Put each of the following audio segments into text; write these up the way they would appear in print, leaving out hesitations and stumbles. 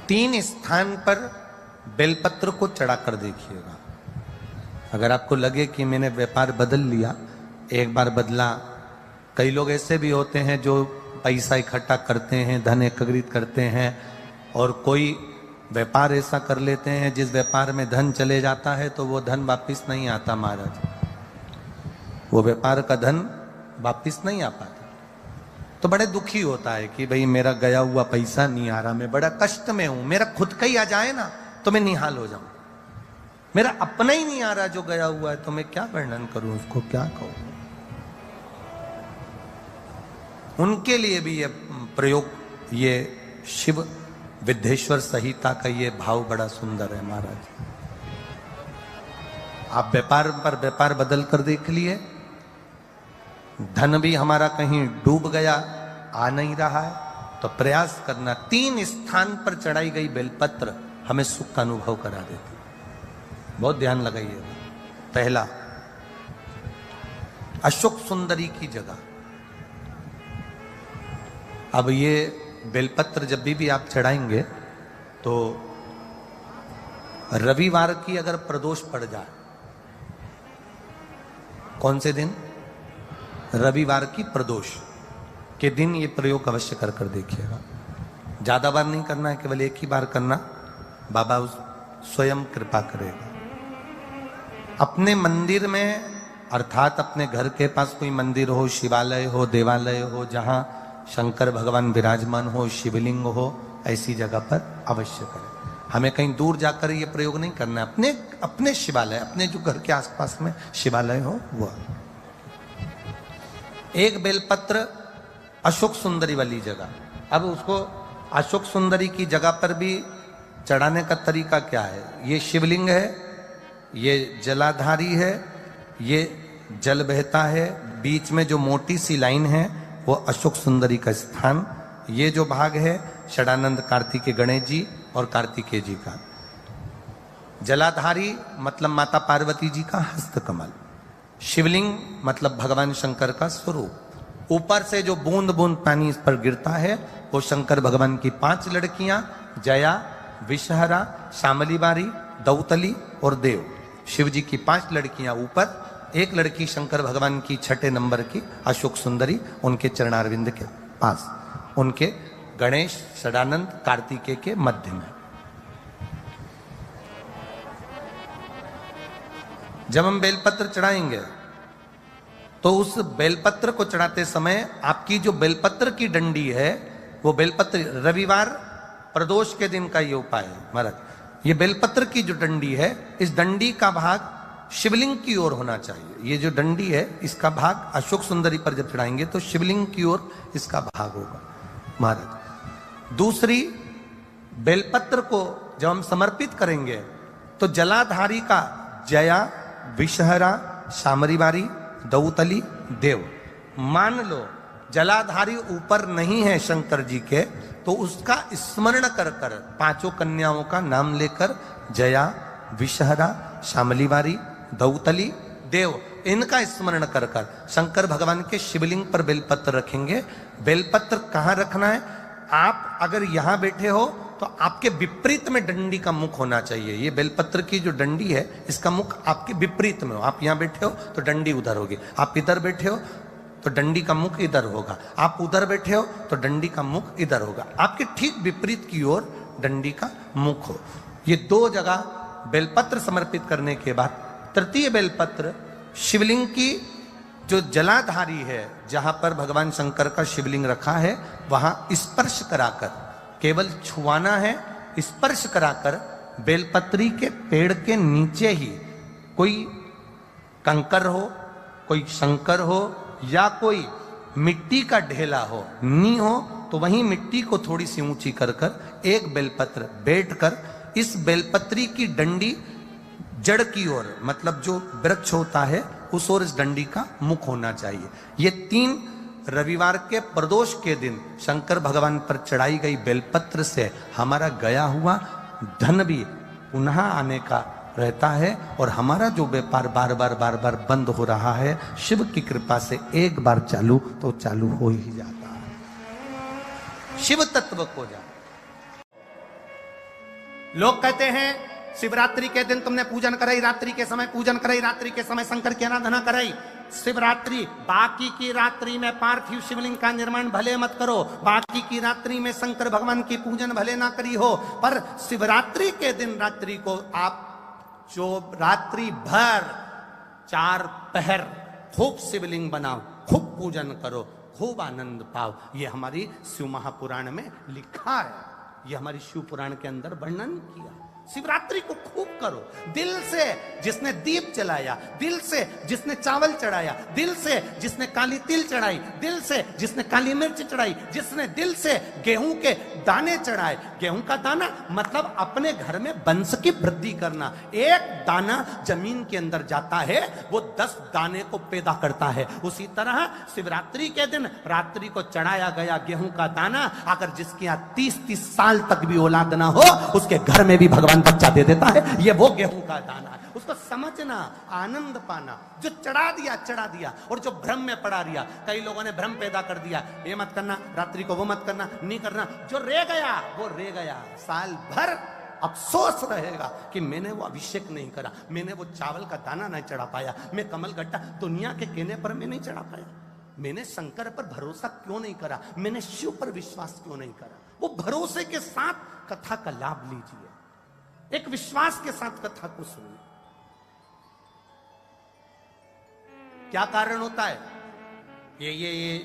3 स्थान पर बेलपत्र को चढ़ाकर देखिएगा। अगर आपको लगे कि मैंने व्यापार बदल लिया, एक बार बदला, कई लोग ऐसे भी होते हैं जो पैसा इकट्ठा करते हैं, धन एकत्रित करते हैं, और कोई व्यापार ऐसा कर लेते हैं जिस व्यापार में धन चले जाता है तो वो धन वापिस नहीं आता महाराज, वो व्यापार का धन वापिस नहीं आ पाता। तो बड़े दुखी होता है कि भाई मेरा गया हुआ पैसा नहीं आ रहा, मैं बड़ा कष्ट में हूं, मेरा खुद का ही आ जाए ना तो मैं निहाल हो जाऊं, मेरा अपना ही नहीं आ रहा जो गया हुआ है, तो मैं क्या वर्णन करूं, उसको क्या कहूं। उनके लिए भी ये प्रयोग, ये शिव विद्येश्वर संहिता का ये भाव बड़ा सुंदर है महाराज। आप व्यापार पर व्यापार बदल कर देख लिए, धन भी हमारा कहीं डूब गया, आ नहीं रहा है, तो प्रयास करना। 3 स्थान पर चढ़ाई गई बेलपत्र हमें सुख का अनुभव करा देती, बहुत ध्यान लगाइए। पहला, अशोक सुंदरी की जगह। अब ये बेलपत्र जब भी आप चढ़ाएंगे तो रविवार की अगर प्रदोष पड़ जाए, कौन से दिन? रविवार की प्रदोष के दिन ये प्रयोग अवश्य कर कर देखिएगा। ज्यादा बार नहीं करना है, केवल एक ही बार करना, बाबा स्वयं कृपा करेगा। अपने मंदिर में, अर्थात अपने घर के पास कोई मंदिर हो, शिवालय हो, देवालय हो, जहां शंकर भगवान विराजमान हो, शिवलिंग हो, ऐसी जगह पर अवश्य करें। हमें कहीं दूर जाकर ये प्रयोग नहीं करना है, अपने अपने शिवालय, अपने जो घर के आसपास में शिवालय हो वो। एक बेलपत्र अशोक सुंदरी वाली जगह। अब उसको अशोक सुंदरी की जगह पर भी चढ़ाने का तरीका क्या है? ये शिवलिंग है, ये जलाधारी है, ये जल बहता है, बीच में जो मोटी सी लाइन है वो अशोक सुंदरी का स्थान। ये जो भाग है षडानंद कार्तिकेय गणेश जी और कार्तिकेय जी का। जलाधारी मतलब माता पार्वती जी का हस्तकमल। शिवलिंग मतलब भगवान शंकर का स्वरूप। ऊपर से जो बूंद बूंद पानी इस पर गिरता है वो शंकर भगवान की 5 लड़कियां, जया, विषहरा, शामलीबारी, दौतली और देव। शिव जी की 5 लड़कियां ऊपर, एक लड़की शंकर भगवान की 6 नंबर की अशोक सुंदरी उनके चरणारविंद के पास, उनके गणेश, षडानंद, कार्तिकेय के मध्य में। जब हम बेलपत्र चढ़ाएंगे तो उस बेलपत्र को चढ़ाते समय आपकी जो बेलपत्र की डंडी है वो बेलपत्र, रविवार प्रदोष के दिन का ये उपाय है महाराज। ये बेलपत्र की जो डंडी है, इस डंडी का भाग शिवलिंग की ओर होना चाहिए। ये जो डंडी है इसका भाग अशोक सुंदरी पर जब चढ़ाएंगे तो शिवलिंग की ओर इसका भाग होगा महाराज। दूसरी, बेलपत्र को जब हम समर्पित करेंगे तो जलाधारी का जया, विषहरा, शामरीबारी, दौतली, देव। मान लो जलाधारी ऊपर नहीं है शंकर जी के, तो उसका स्मरण कर कर 5 कन्याओं का नाम लेकर जया, विषहरा, शामलीबारी, दौतली, देव, इनका स्मरण कर कर शंकर भगवान के शिवलिंग पर बेलपत्र रखेंगे। बेलपत्र कहां रखना है? आप अगर यहां बैठे हो तो आपके विपरीत में डंडी का मुख होना चाहिए। ये बेलपत्र की जो डंडी है इसका मुख आपके विपरीत में हो। आप यहां बैठे हो तो डंडी उधर होगी, आप इधर बैठे हो तो डंडी का मुख इधर होगा, आप उधर बैठे हो तो डंडी का मुख इधर होगा। आपके ठीक विपरीत की ओर डंडी का मुख हो। ये 2 जगह बेलपत्र समर्पित करने के बाद तृतीय बेलपत्र शिवलिंग की जो जलाधारी है, जहां पर भगवान शंकर का शिवलिंग रखा है, वहां स्पर्श कराकर, केवल छुआना है, स्पर्श कराकर बेलपत्री के पेड़ के नीचे ही कोई कंकर हो, कोई शंकर हो या कोई मिट्टी का ढेला हो, नी हो, तो वहीं मिट्टी को थोड़ी सी ऊंची कर कर एक बेलपत्र बैठकर इस बेलपत्री की डंडी जड़ की ओर, मतलब जो वृक्ष होता है उस ओर इस डंडी का मुख होना चाहिए। ये 3 रविवार के प्रदोष के दिन शंकर भगवान पर चढ़ाई गई बेलपत्र से हमारा गया हुआ धन भी पुनः आने का रहता है, और हमारा जो व्यापार बार बार बंद हो रहा है, शिव की कृपा से एक बार चालू तो चालू हो ही जाता है। शिव तत्व को जान। लोग कहते हैं शिवरात्रि के दिन तुमने पूजन कराई, रात्रि के समय पूजन कराई, रात्रि के समय शंकर की आराधना कराई। शिवरात्रि बाकी की रात्रि में पार्थिव शिवलिंग का निर्माण भले मत करो, बाकी की रात्रि में शंकर भगवान की पूजन भले ना करी हो, पर शिवरात्रि के दिन रात्रि को आप जो रात्रि भर 4 पहर खूब शिवलिंग बनाओ, खूब पूजन करो, खूब आनंद पाओ। ये हमारी शिव महापुराण में लिखा है, ये हमारी शिव पुराण के अंदर वर्णन किया। शिवरात्रि को खूब करो, दिल से जिसने दीप जलाया, दिल से जिसने चावल चढ़ाया, दिल से जिसने काली तिल चढ़ाई, दिल से जिसने काली मिर्च चढ़ाई, जिसने दिल से गेहूं के दाने चढ़ाए। गेहूं का दाना मतलब अपने घर में वंश की वृद्धि करना। एक दाना जमीन के अंदर जाता है, वो 10 दाने को पैदा करता है। उसी तरह शिवरात्रि के दिन रात्रि को चढ़ाया गया गेहूं का दाना, अगर जिसके यहाँ 30-30 साल तक भी औलाद ना हो, उसके घर में भी भगवान बच्चा दे देता है। ये वो गेहूं का दाना है। उसको समझना, आनंद पाना। जो चढ़ा दिया चढ़ा दिया, और जो भ्रम में पड़ा रिया, कई लोगों ने भ्रम पैदा कर दिया, ये मत करना रात्रि को, वो मत करना, नहीं करना। जो रह गया वो रह गया, साल भर अफसोस रहेगा कि मैंने वो अभिषेक नहीं करा, मैंने वो चावल का दाना नहीं चढ़ा पाया, मैं कमल गट्टा दुनिया के कहने पर मैं नहीं चढ़ा पाया, मैंने शंकर पर भरोसा क्यों नहीं करा, मैंने शिव पर विश्वास क्यों नहीं करा। वो भरोसे के साथ कथा का लाभ लीजिए, एक विश्वास के साथ कथा को सुनिए। क्या कारण होता है? ये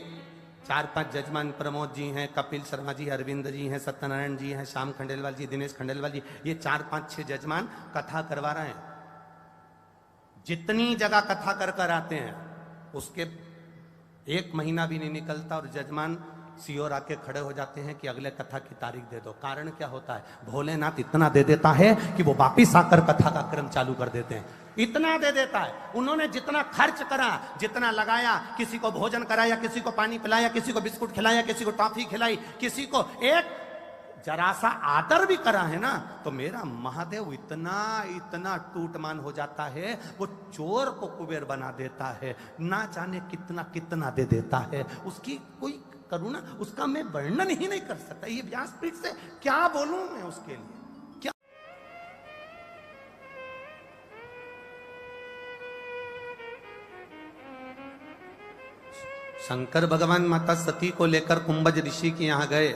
4-5 जजमान, प्रमोद जी हैं, कपिल शर्मा जी, अरविंद जी हैं, सत्यनारायण जी हैं, श्याम खंडेलवाल जी, दिनेश खंडेलवाल जी, ये 4-5-6 जजमान कथा करवा रहे हैं। जितनी जगह कथा कर कर आते हैं, उसके 1 महीना भी नहीं निकलता और जजमान सियोर आके खड़े हो जाते हैं कि अगले कथा की तारीख दे दो। कारण क्या होता है? भोलेनाथ इतना दे देता है कि वो वापिस आकर कथा का क्रम चालू कर देते हैं। इतना दे देता है। उन्होंने जितना खर्च करा, जितना लगाया, किसी को भोजन कराया, किसी को पानी पिलाया, किसी को बिस्कुट खिलाया, किसी को टॉफी खिलाई, किसी को एक जरा सा आदर भी करा है ना, तो मेरा महादेव इतना टूटमान हो जाता है, वो चोर को कुबेर बना देता है। ना जाने कितना कितना दे देता है। उसकी कोई करुणा, उसका मैं वर्णन ही नहीं कर सकता। ये व्यासपीठ से क्या बोलूं मैं उसके लिए, क्या। शंकर भगवान माता सती को लेकर कुंभज ऋषि के यहां गए।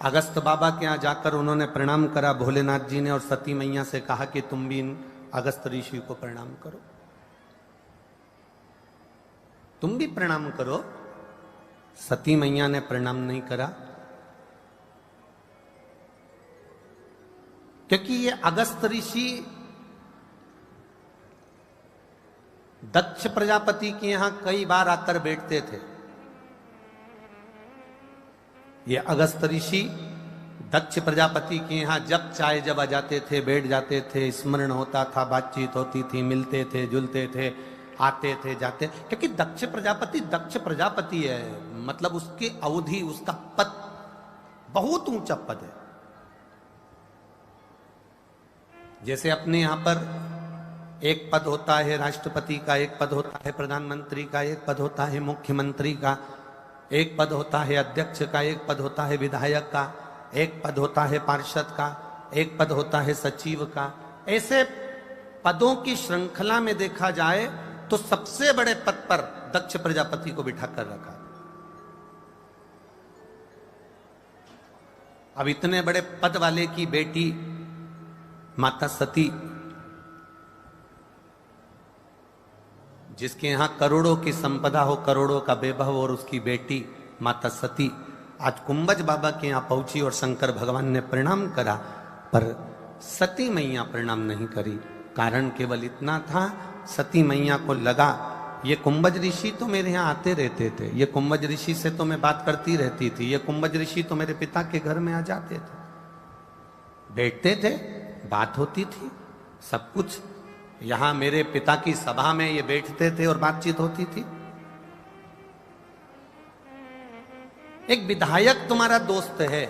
अगस्त बाबा के यहां जाकर उन्होंने प्रणाम करा भोलेनाथ जी ने, और सती मैया से कहा कि तुम भी इन अगस्त ऋषि को प्रणाम करो, तुम भी प्रणाम करो। सती मैया ने प्रणाम नहीं करा, क्योंकि ये अगस्त ऋषि दक्ष प्रजापति के यहां कई बार आकर बैठते थे। ये अगस्त ऋषि दक्ष प्रजापति के यहां जब चाहे जब आ जाते थे, बैठ जाते थे, स्मरण होता था, बातचीत होती थी, मिलते थे, जुलते थे, आते थे, जाते। क्योंकि दक्ष प्रजापति है, मतलब उसकी अवधि, उसका पद बहुत ऊंचा पद है। जैसे अपने यहां पर एक पद होता है राष्ट्रपति का, एक पद होता है प्रधानमंत्री का, एक पद होता है मुख्यमंत्री का, एक पद होता है अध्यक्ष का, एक पद होता है विधायक का, एक पद होता है पार्षद का, एक पद होता है सचिव का। ऐसे पदों की श्रृंखला में देखा जाए तो सबसे बड़े पद पर दक्ष प्रजापति को बिठा कर रखा। अब इतने बड़े पद वाले की बेटी माता सती, जिसके यहां करोड़ों की संपदा हो, करोड़ों का वैभव, और उसकी बेटी माता सती आज कुंभज बाबा के यहां पहुंची और शंकर भगवान ने प्रणाम करा, पर सती मैया प्रणाम नहीं करी। कारण केवल इतना था, सती मैया को लगा ये कुंभज ऋषि तो मेरे यहाँ आते रहते थे, ये कुंभज ऋषि से तो मैं बात करती रहती थी, ये कुंभज ऋषि तो मेरे पिता के घर में आ जाते थे, बैठते थे, बात होती थी, सब कुछ। यहां मेरे पिता की सभा में ये बैठते थे और बातचीत होती थी। एक विधायक तुम्हारा दोस्त है,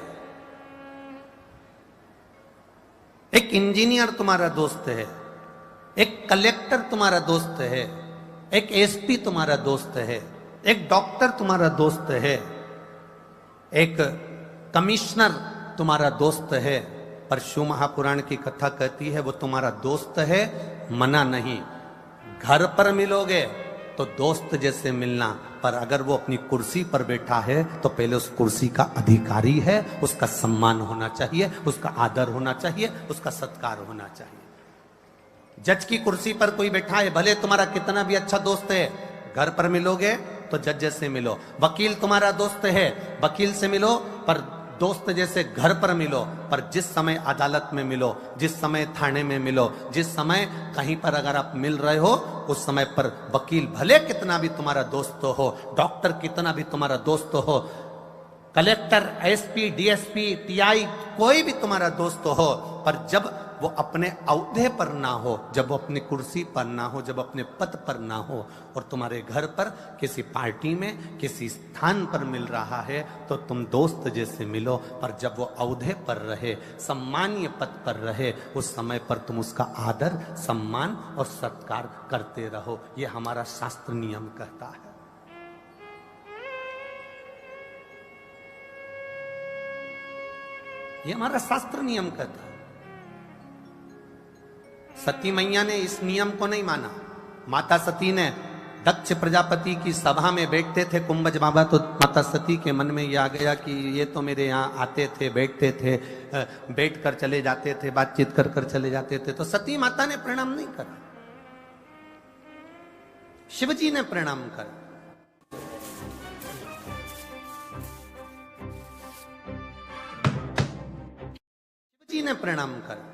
एक इंजीनियर तुम्हारा दोस्त है, एक कलेक्टर तुम्हारा दोस्त है, एक एसपी तुम्हारा दोस्त है, एक डॉक्टर तुम्हारा दोस्त है, एक कमिश्नर तुम्हारा दोस्त है, पर शिव महापुराण की कथा कहती है वो तुम्हारा दोस्त है, मना नहीं। घर पर मिलोगे तो दोस्त जैसे मिलना, पर अगर वो अपनी कुर्सी पर बैठा है तो पहले उस कुर्सी का अधिकारी है, उसका सम्मान होना चाहिए, उसका आदर होना चाहिए, उसका सत्कार होना चाहिए। जज की कुर्सी पर कोई बैठा है, भले तुम्हारा कितना भी अच्छा दोस्त है, घर पर मिलोगे तो जज जैसे मिलो। वकील तुम्हारा दोस्त है, वकील से मिलो, पर दोस्त जैसे घर पर मिलो। पर जिस समय अदालत में मिलो, जिस समय थाने में मिलो, जिस समय कहीं पर अगर आप मिल रहे हो, उस समय पर वकील भले कितना भी तुम्हारा दोस्त हो, डॉक्टर कितना भी तुम्हारा दोस्त हो, कलेक्टर, एसपी, डीएसपी, टीआई, कोई भी तुम्हारा दोस्त हो, पर जब वो अपने औहदे पर ना हो, जब वो अपनी कुर्सी पर ना हो, जब अपने पद पर ना हो, और तुम्हारे घर पर किसी पार्टी में किसी स्थान पर मिल रहा है, तो तुम दोस्त जैसे मिलो। पर जब वो औहदे पर रहे, सम्मानीय पद पर रहे, उस समय पर तुम उसका आदर, सम्मान और सत्कार करते रहो। ये हमारा शास्त्र नियम कहता है। ये हमारा शास्त्र नियम कहता है। सती मैया ने इस नियम को नहीं माना। माता सती ने दक्ष प्रजापति की सभा में बैठते थे कुंभज बाबा, तो माता सती के मन में यह आ गया कि ये तो मेरे यहाँ आते थे, बैठते थे, बैठ कर चले जाते थे, बातचीत कर कर चले जाते थे। तो सती माता ने प्रणाम नहीं करा, शिवजी ने प्रणाम करा। शिवजी ने प्रणाम करा।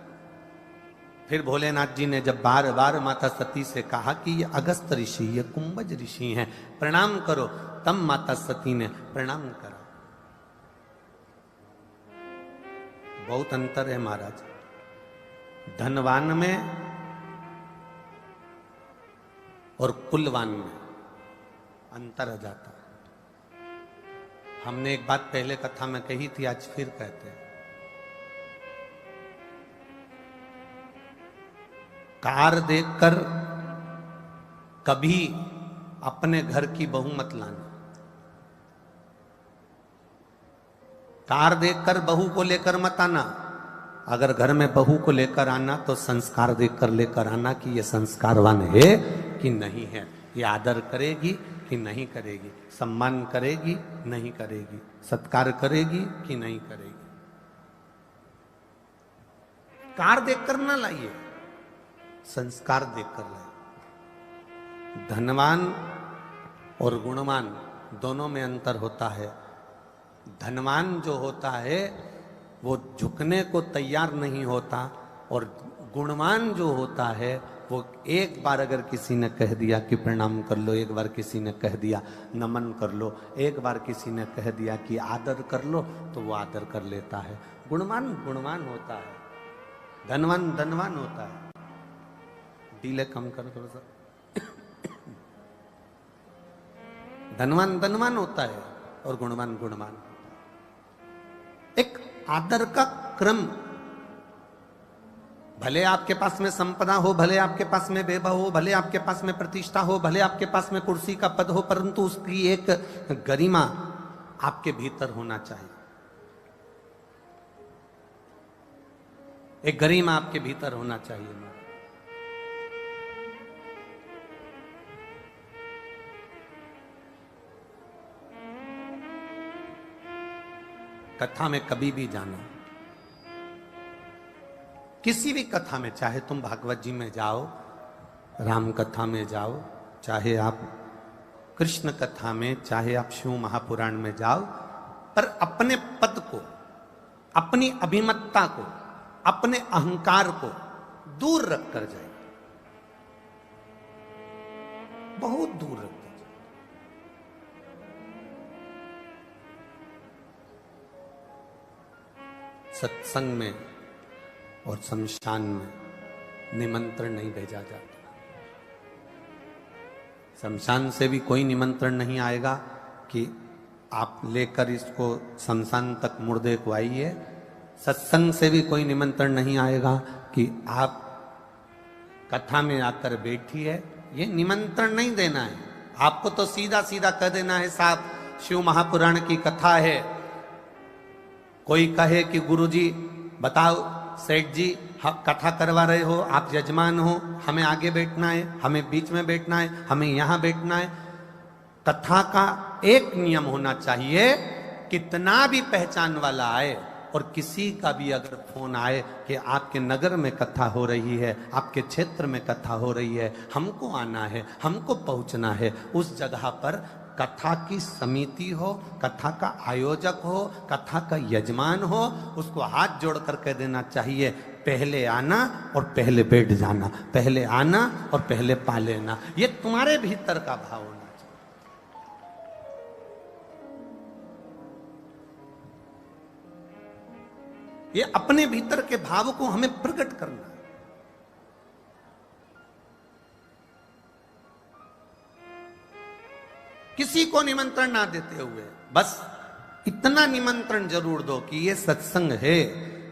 फिर भोलेनाथ जी ने जब बार बार माता सती से कहा कि ये अगस्त ऋषि, ये कुंभज ऋषि हैं, प्रणाम करो, तब माता सती ने प्रणाम करा। बहुत अंतर है महाराज, धनवान में और कुलवान में अंतर आ जाता है। हमने एक बात पहले कथा में कही थी, आज फिर कहते हैं। कार देखकर कभी अपने घर की बहू मत लाना। कार देखकर बहू को लेकर मत आना। अगर घर में बहू को लेकर आना तो संस्कार देखकर लेकर आना कि ये संस्कारवान है कि नहीं है, ये आदर करेगी कि नहीं करेगी, सम्मान करेगी नहीं करेगी, सत्कार करेगी कि नहीं करेगी। कार देखकर ना लाइए, संस्कार देखकर लाइए। धनवान और गुणवान दोनों में अंतर होता है। धनवान जो होता है वो झुकने को तैयार नहीं होता, और गुणवान जो होता है वो एक बार अगर किसी ने कह दिया कि प्रणाम कर लो, एक बार किसी ने कह दिया नमन कर लो, एक बार किसी ने कह दिया कि आदर कर लो, तो वो आदर कर लेता है। गुणवान गुणवान होता है, धनवान धनवान होता है। डीले कम करो थोड़ा सा। धनवान धनवान होता है और गुणवान गुणवान होता है। एक आदर का क्रम, भले आपके पास में संपदा हो, भले आपके पास में वैभव हो, भले आपके पास में प्रतिष्ठा हो, भले आपके पास में कुर्सी का पद हो, परंतु उसकी एक गरिमा आपके भीतर होना चाहिए। एक गरिमा आपके भीतर होना चाहिए। कथा में कभी भी जाना, किसी भी कथा में, चाहे तुम भागवत जी में जाओ, राम कथा में जाओ, चाहे आप कृष्ण कथा में, चाहे आप शिव महापुराण में जाओ, पर अपने पद को, अपनी अभिमतता को, अपने अहंकार को दूर रख कर जाए, बहुत दूर रख। सत्संग में और शमशान में निमंत्रण नहीं भेजा जाता। शमशान से भी कोई निमंत्रण नहीं आएगा कि आप लेकर इसको शमशान तक मुर्दे को आइए। सत्संग से भी कोई निमंत्रण नहीं आएगा कि आप कथा में आकर बैठिए। ये निमंत्रण नहीं देना है आपको, तो सीधा सीधा कह देना है साहब शिव महापुराण की कथा है। कोई कहे कि गुरुजी बताओ सेठ जी कथा करवा रहे हो, आप यजमान हो, हमें आगे बैठना है, हमें बीच में बैठना है, हमें यहां बैठना है। कथा का एक नियम होना चाहिए, कितना भी पहचान वाला आए और किसी का भी अगर फोन आए कि आपके नगर में कथा हो रही है, आपके क्षेत्र में कथा हो रही है, हमको आना है, हमको पहुंचना है, उस जगह पर कथा की समिति हो, कथा का आयोजक हो, कथा का यजमान हो, उसको हाथ जोड़ कर कह देना चाहिए, पहले आना और पहले बैठ जाना, पहले आना और पहले पा लेना। ये तुम्हारे भीतर का भाव होना चाहिए। ये अपने भीतर के भाव को हमें प्रकट करना है। किसी को निमंत्रण ना देते हुए बस इतना निमंत्रण जरूर दो कि ये सत्संग है,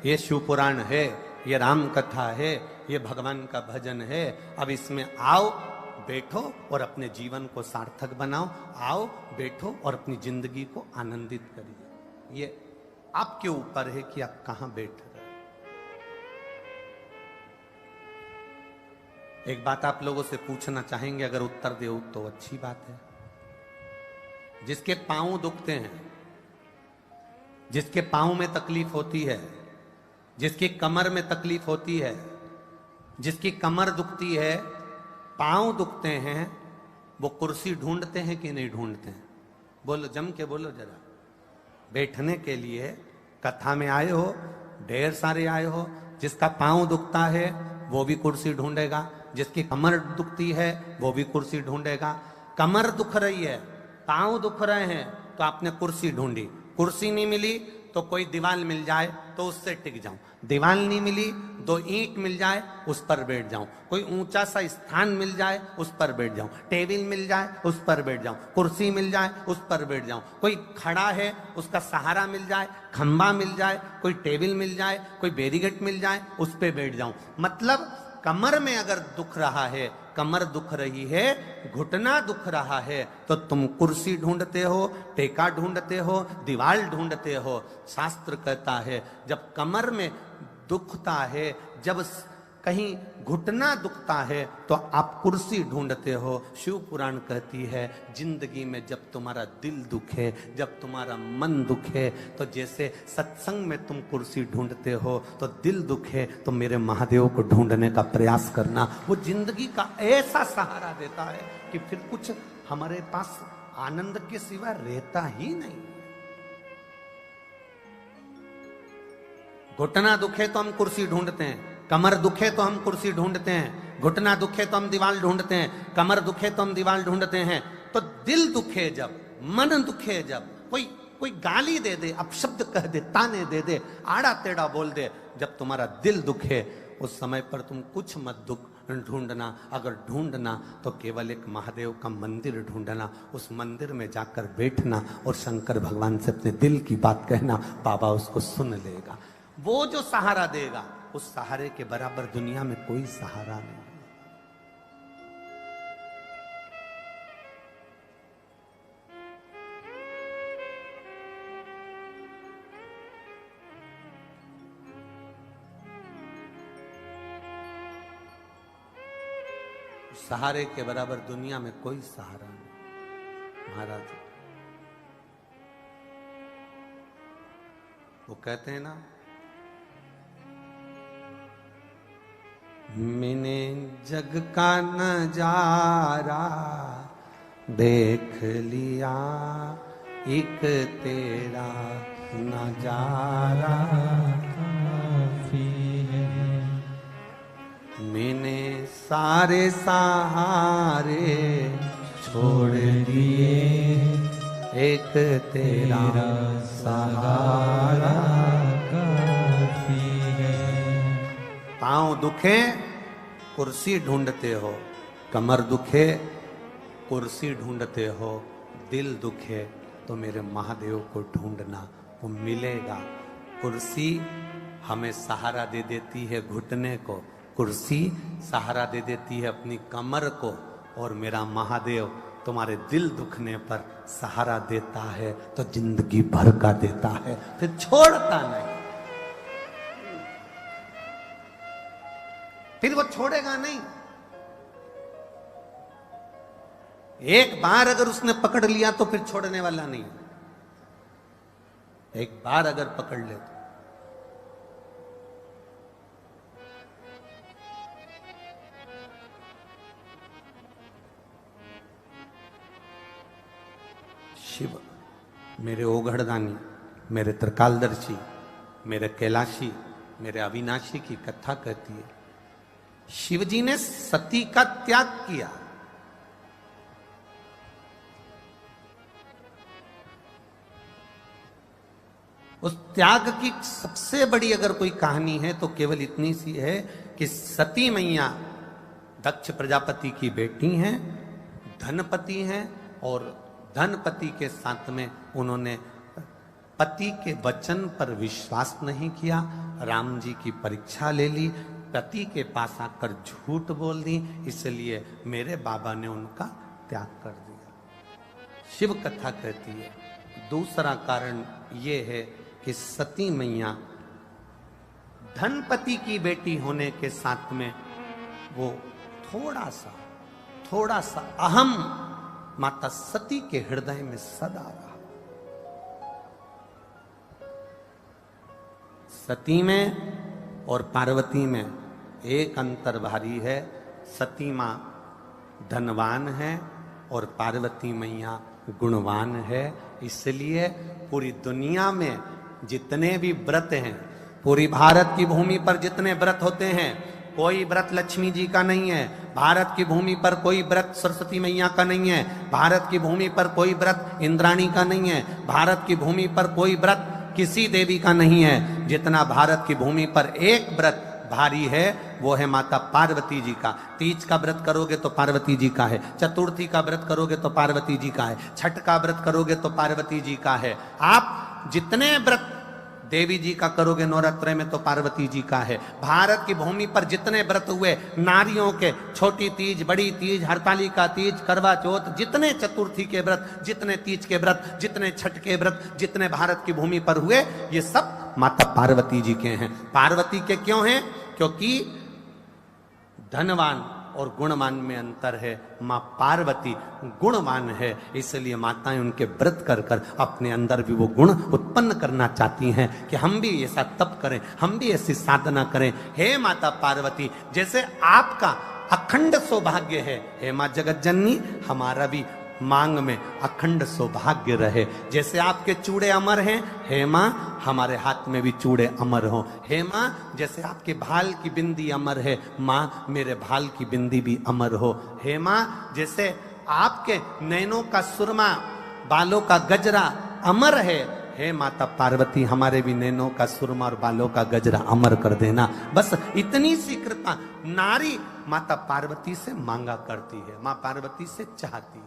ये शिव पुराण है, ये राम कथा है, ये भगवान का भजन है, अब इसमें आओ, बैठो और अपने जीवन को सार्थक बनाओ, आओ बैठो और अपनी जिंदगी को आनंदित करिए। ये आपके ऊपर है कि आप कहां बैठ रहे हैं। एक बात आप लोगों से पूछना चाहेंगे, अगर उत्तर दो तो अच्छी बात है। जिसके पांव दुखते हैं, जिसके पांव में तकलीफ होती है, जिसकी कमर में तकलीफ होती है, जिसकी कमर दुखती है, पांव दुखते हैं, वो कुर्सी ढूंढते हैं कि नहीं ढूंढते हैं? बोलो, जम के बोलो जरा। बैठने के लिए कथा में आए हो, ढेर सारे आए हो, जिसका पांव दुखता है वो भी कुर्सी ढूंढेगा, जिसकी कमर दुखती है वो भी कुर्सी ढूंढेगा। कमर दुख रही है, पांव दुख रहे हैं, तो आपने कुर्सी ढूंढी, कुर्सी नहीं मिली तो कोई दीवार मिल जाए तो उससे टिक जाऊं, दीवार नहीं मिली तो ईंट मिल जाए उस पर बैठ जाऊं, कोई ऊंचा सा स्थान मिल जाए उस पर बैठ जाऊं, टेबल मिल जाए उस पर बैठ जाऊं, कुर्सी मिल जाए उस पर बैठ जाऊं, कोई खड़ा है उसका सहारा मिल जाए, खंबा मिल जाए, कोई टेबल मिल जाए, कोई बैरिकेड मिल जाए, उस पर बैठ जाऊं। मतलब कमर में अगर दुख रहा है, कमर दुख रही है, घुटना दुख रहा है, तो तुम कुर्सी ढूंढते हो, टेका ढूंढते हो, दीवार ढूंढते हो। शास्त्र कहता है जब कमर में दुखता है, जब कहीं घुटना दुखता है, तो आप कुर्सी ढूंढते हो। शिव पुराण कहती है जिंदगी में जब तुम्हारा दिल दुखे, जब तुम्हारा मन दुखे, तो जैसे सत्संग में तुम कुर्सी ढूंढते हो तो दिल दुखे तो मेरे महादेव को ढूंढने का प्रयास करना। वो जिंदगी का ऐसा सहारा देता है कि फिर कुछ हमारे पास आनंद के सिवा रहता ही नहीं। घुटना दुखे तो हम कुर्सी ढूंढते हैं, कमर दुखे तो हम कुर्सी ढूंढते हैं, घुटना दुखे तो हम दीवार ढूंढते हैं, कमर दुखे तो हम दीवार ढूंढते हैं। तो दिल दुखे जब, मन दुखे जब, कोई गाली दे दे, अपशब्द कह दे, ताने दे दे, आड़ा टेढ़ा बोल दे, जब तुम्हारा दिल दुखे, उस समय पर तुम कुछ मत ढूंढना। अगर ढूंढना तो केवल एक महादेव का मंदिर ढूंढना, उस मंदिर में जाकर बैठना और शंकर भगवान से अपने दिल की बात कहना, बाबा उसको सुन लेगा। वो जो सहारा देगा, उस सहारे के बराबर दुनिया में कोई सहारा नहीं। सहारे के बराबर दुनिया में कोई सहारा नहीं। महाराज वो कहते हैं ना, मैंने जग का नजारा देख लिया, एक तेरा नजारा मैंने सारे सहारे छोड़ दिए, एक तेरा सहारा काफी है। पांव दुखे कुर्सी ढूंढते हो, कमर दुखे कुर्सी ढूंढते हो, दिल दुखे तो मेरे महादेव को ढूंढना, वो मिलेगा। कुर्सी हमें सहारा दे देती है घुटने को, कुर्सी सहारा दे देती है अपनी कमर को, और मेरा महादेव तुम्हारे दिल दुखने पर सहारा देता है तो जिंदगी भर का देता है, फिर छोड़ता नहीं। फिर वो छोड़ेगा नहीं। एक बार अगर उसने पकड़ लिया तो फिर छोड़ने वाला नहीं। एक बार अगर पकड़ ले तो। शिव मेरे ओघड़दानी, मेरे त्रिकालदर्शी, मेरे कैलाशी, मेरे अविनाशी की कथा कहती है, शिवजी ने सती का त्याग किया। उस त्याग की सबसे बड़ी अगर कोई कहानी है तो केवल इतनी सी है कि सती मैया दक्ष प्रजापति की बेटी हैं, धनपति हैं, और धनपति के साथ में उन्होंने पति के वचन पर विश्वास नहीं किया, राम जी की परीक्षा ले ली, पति के पास आकर झूठ बोल दी, इसलिए मेरे बाबा ने उनका त्याग कर दिया। शिव कथा कहती है। दूसरा कारण यह है कि सती मैया धनपति की बेटी होने के साथ में वो थोड़ा सा अहम माता सती के हृदय में सदा रहा। सती में और पार्वती में एक अंतर भारी है। सती मां धनवान है और पार्वती मैया गुणवान है। इसलिए पूरी दुनिया में जितने भी व्रत हैं, पूरी भारत की भूमि पर जितने व्रत होते हैं, कोई व्रत लक्ष्मी जी का नहीं है। भारत की भूमि पर कोई व्रत सरस्वती मैया का नहीं है। भारत की भूमि पर कोई व्रत इंद्राणी का नहीं है। भारत की भूमि पर कोई व्रत किसी देवी का नहीं है। जितना भारत की भूमि पर एक व्रत भारी है वो है माता पार्वती जी का। तीज का व्रत करोगे तो पार्वती जी का है, चतुर्थी का व्रत करोगे तो पार्वती जी का है, छठ का व्रत करोगे तो पार्वती जी का है। आप जितने व्रत देवी जी का करोगे नवरात्रे में तो पार्वती जी का है। भारत की भूमि पर जितने व्रत हुए नारियों के, छोटी तीज, बड़ी तीज, हरतालिका तीज, करवा चौथ, जितने चतुर्थी के व्रत, जितने तीज के व्रत, जितने छठ के व्रत, जितने भारत की भूमि पर हुए, ये सब माता पार्वती जी के हैं। पार्वती के क्यों हैं? क्योंकि धनवान और गुणवान में अंतर है। मां पार्वती गुणवान है, इसलिए माताएं उनके व्रत कर कर अपने अंदर भी वो गुण उत्पन्न करना चाहती हैं कि हम भी ऐसा तप करें, हम भी ऐसी साधना करें। हे माता पार्वती, जैसे आपका अखंड सौभाग्य है, हे मां जगत जननी, हमारा भी मांग में अखंड सौभाग्य रहे। जैसे आपके चूड़े अमर हैं, हे मां हमारे हाथ में भी चूड़े अमर हो। हे मां जैसे आपके भाल की बिंदी अमर है, मां मेरे भाल की बिंदी भी अमर हो। हे मां जैसे आपके नैनों का सुरमा, बालों का गजरा अमर है, हे माता पार्वती हमारे भी नैनों का सुरमा और बालों का गजरा अमर कर देना। बस इतनी सी कृपा नारी माता पार्वती से मांगा करती है, मां पार्वती से चाहती है।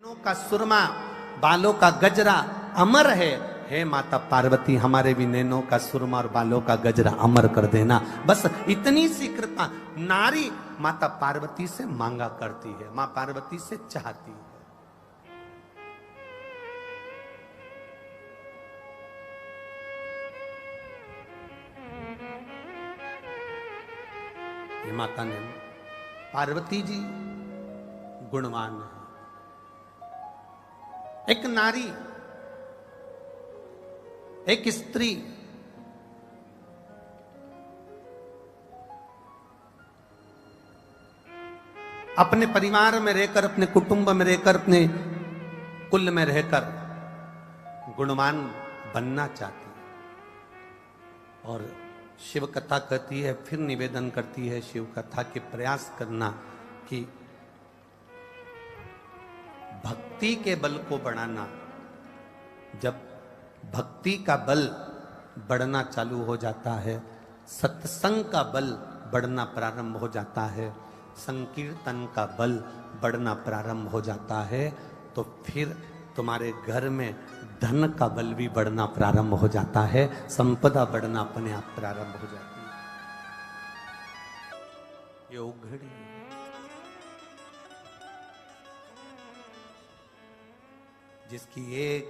नैनों का सुरमा, बालों का गजरा अमर है, हे माता पार्वती हमारे भी नैनों का सुरमा और बालों का गजरा अमर कर देना। बस इतनी सी कृपा नारी माता पार्वती से मांगा करती है, मां पार्वती से चाहती है। ये माता ने, पार्वती जी गुणवान है। एक नारी, एक स्त्री अपने परिवार में रहकर, अपने कुटुंब में रहकर, अपने कुल में रहकर गुणवान बनना चाहती है। और शिव कथा कहती है, फिर निवेदन करती है शिव कथा के प्रयास करना कि भक्ति के बल को बढ़ाना। जब भक्ति का बल बढ़ना चालू हो जाता है, सत्संग का बल बढ़ना प्रारंभ हो जाता है, संकीर्तन का बल बढ़ना प्रारंभ हो जाता है, तो फिर तुम्हारे घर में धन का बल भी बढ़ना प्रारंभ हो जाता है, संपदा बढ़ना अपने आप प्रारंभ हो जाती है। ये उघड़ी जिसकी एक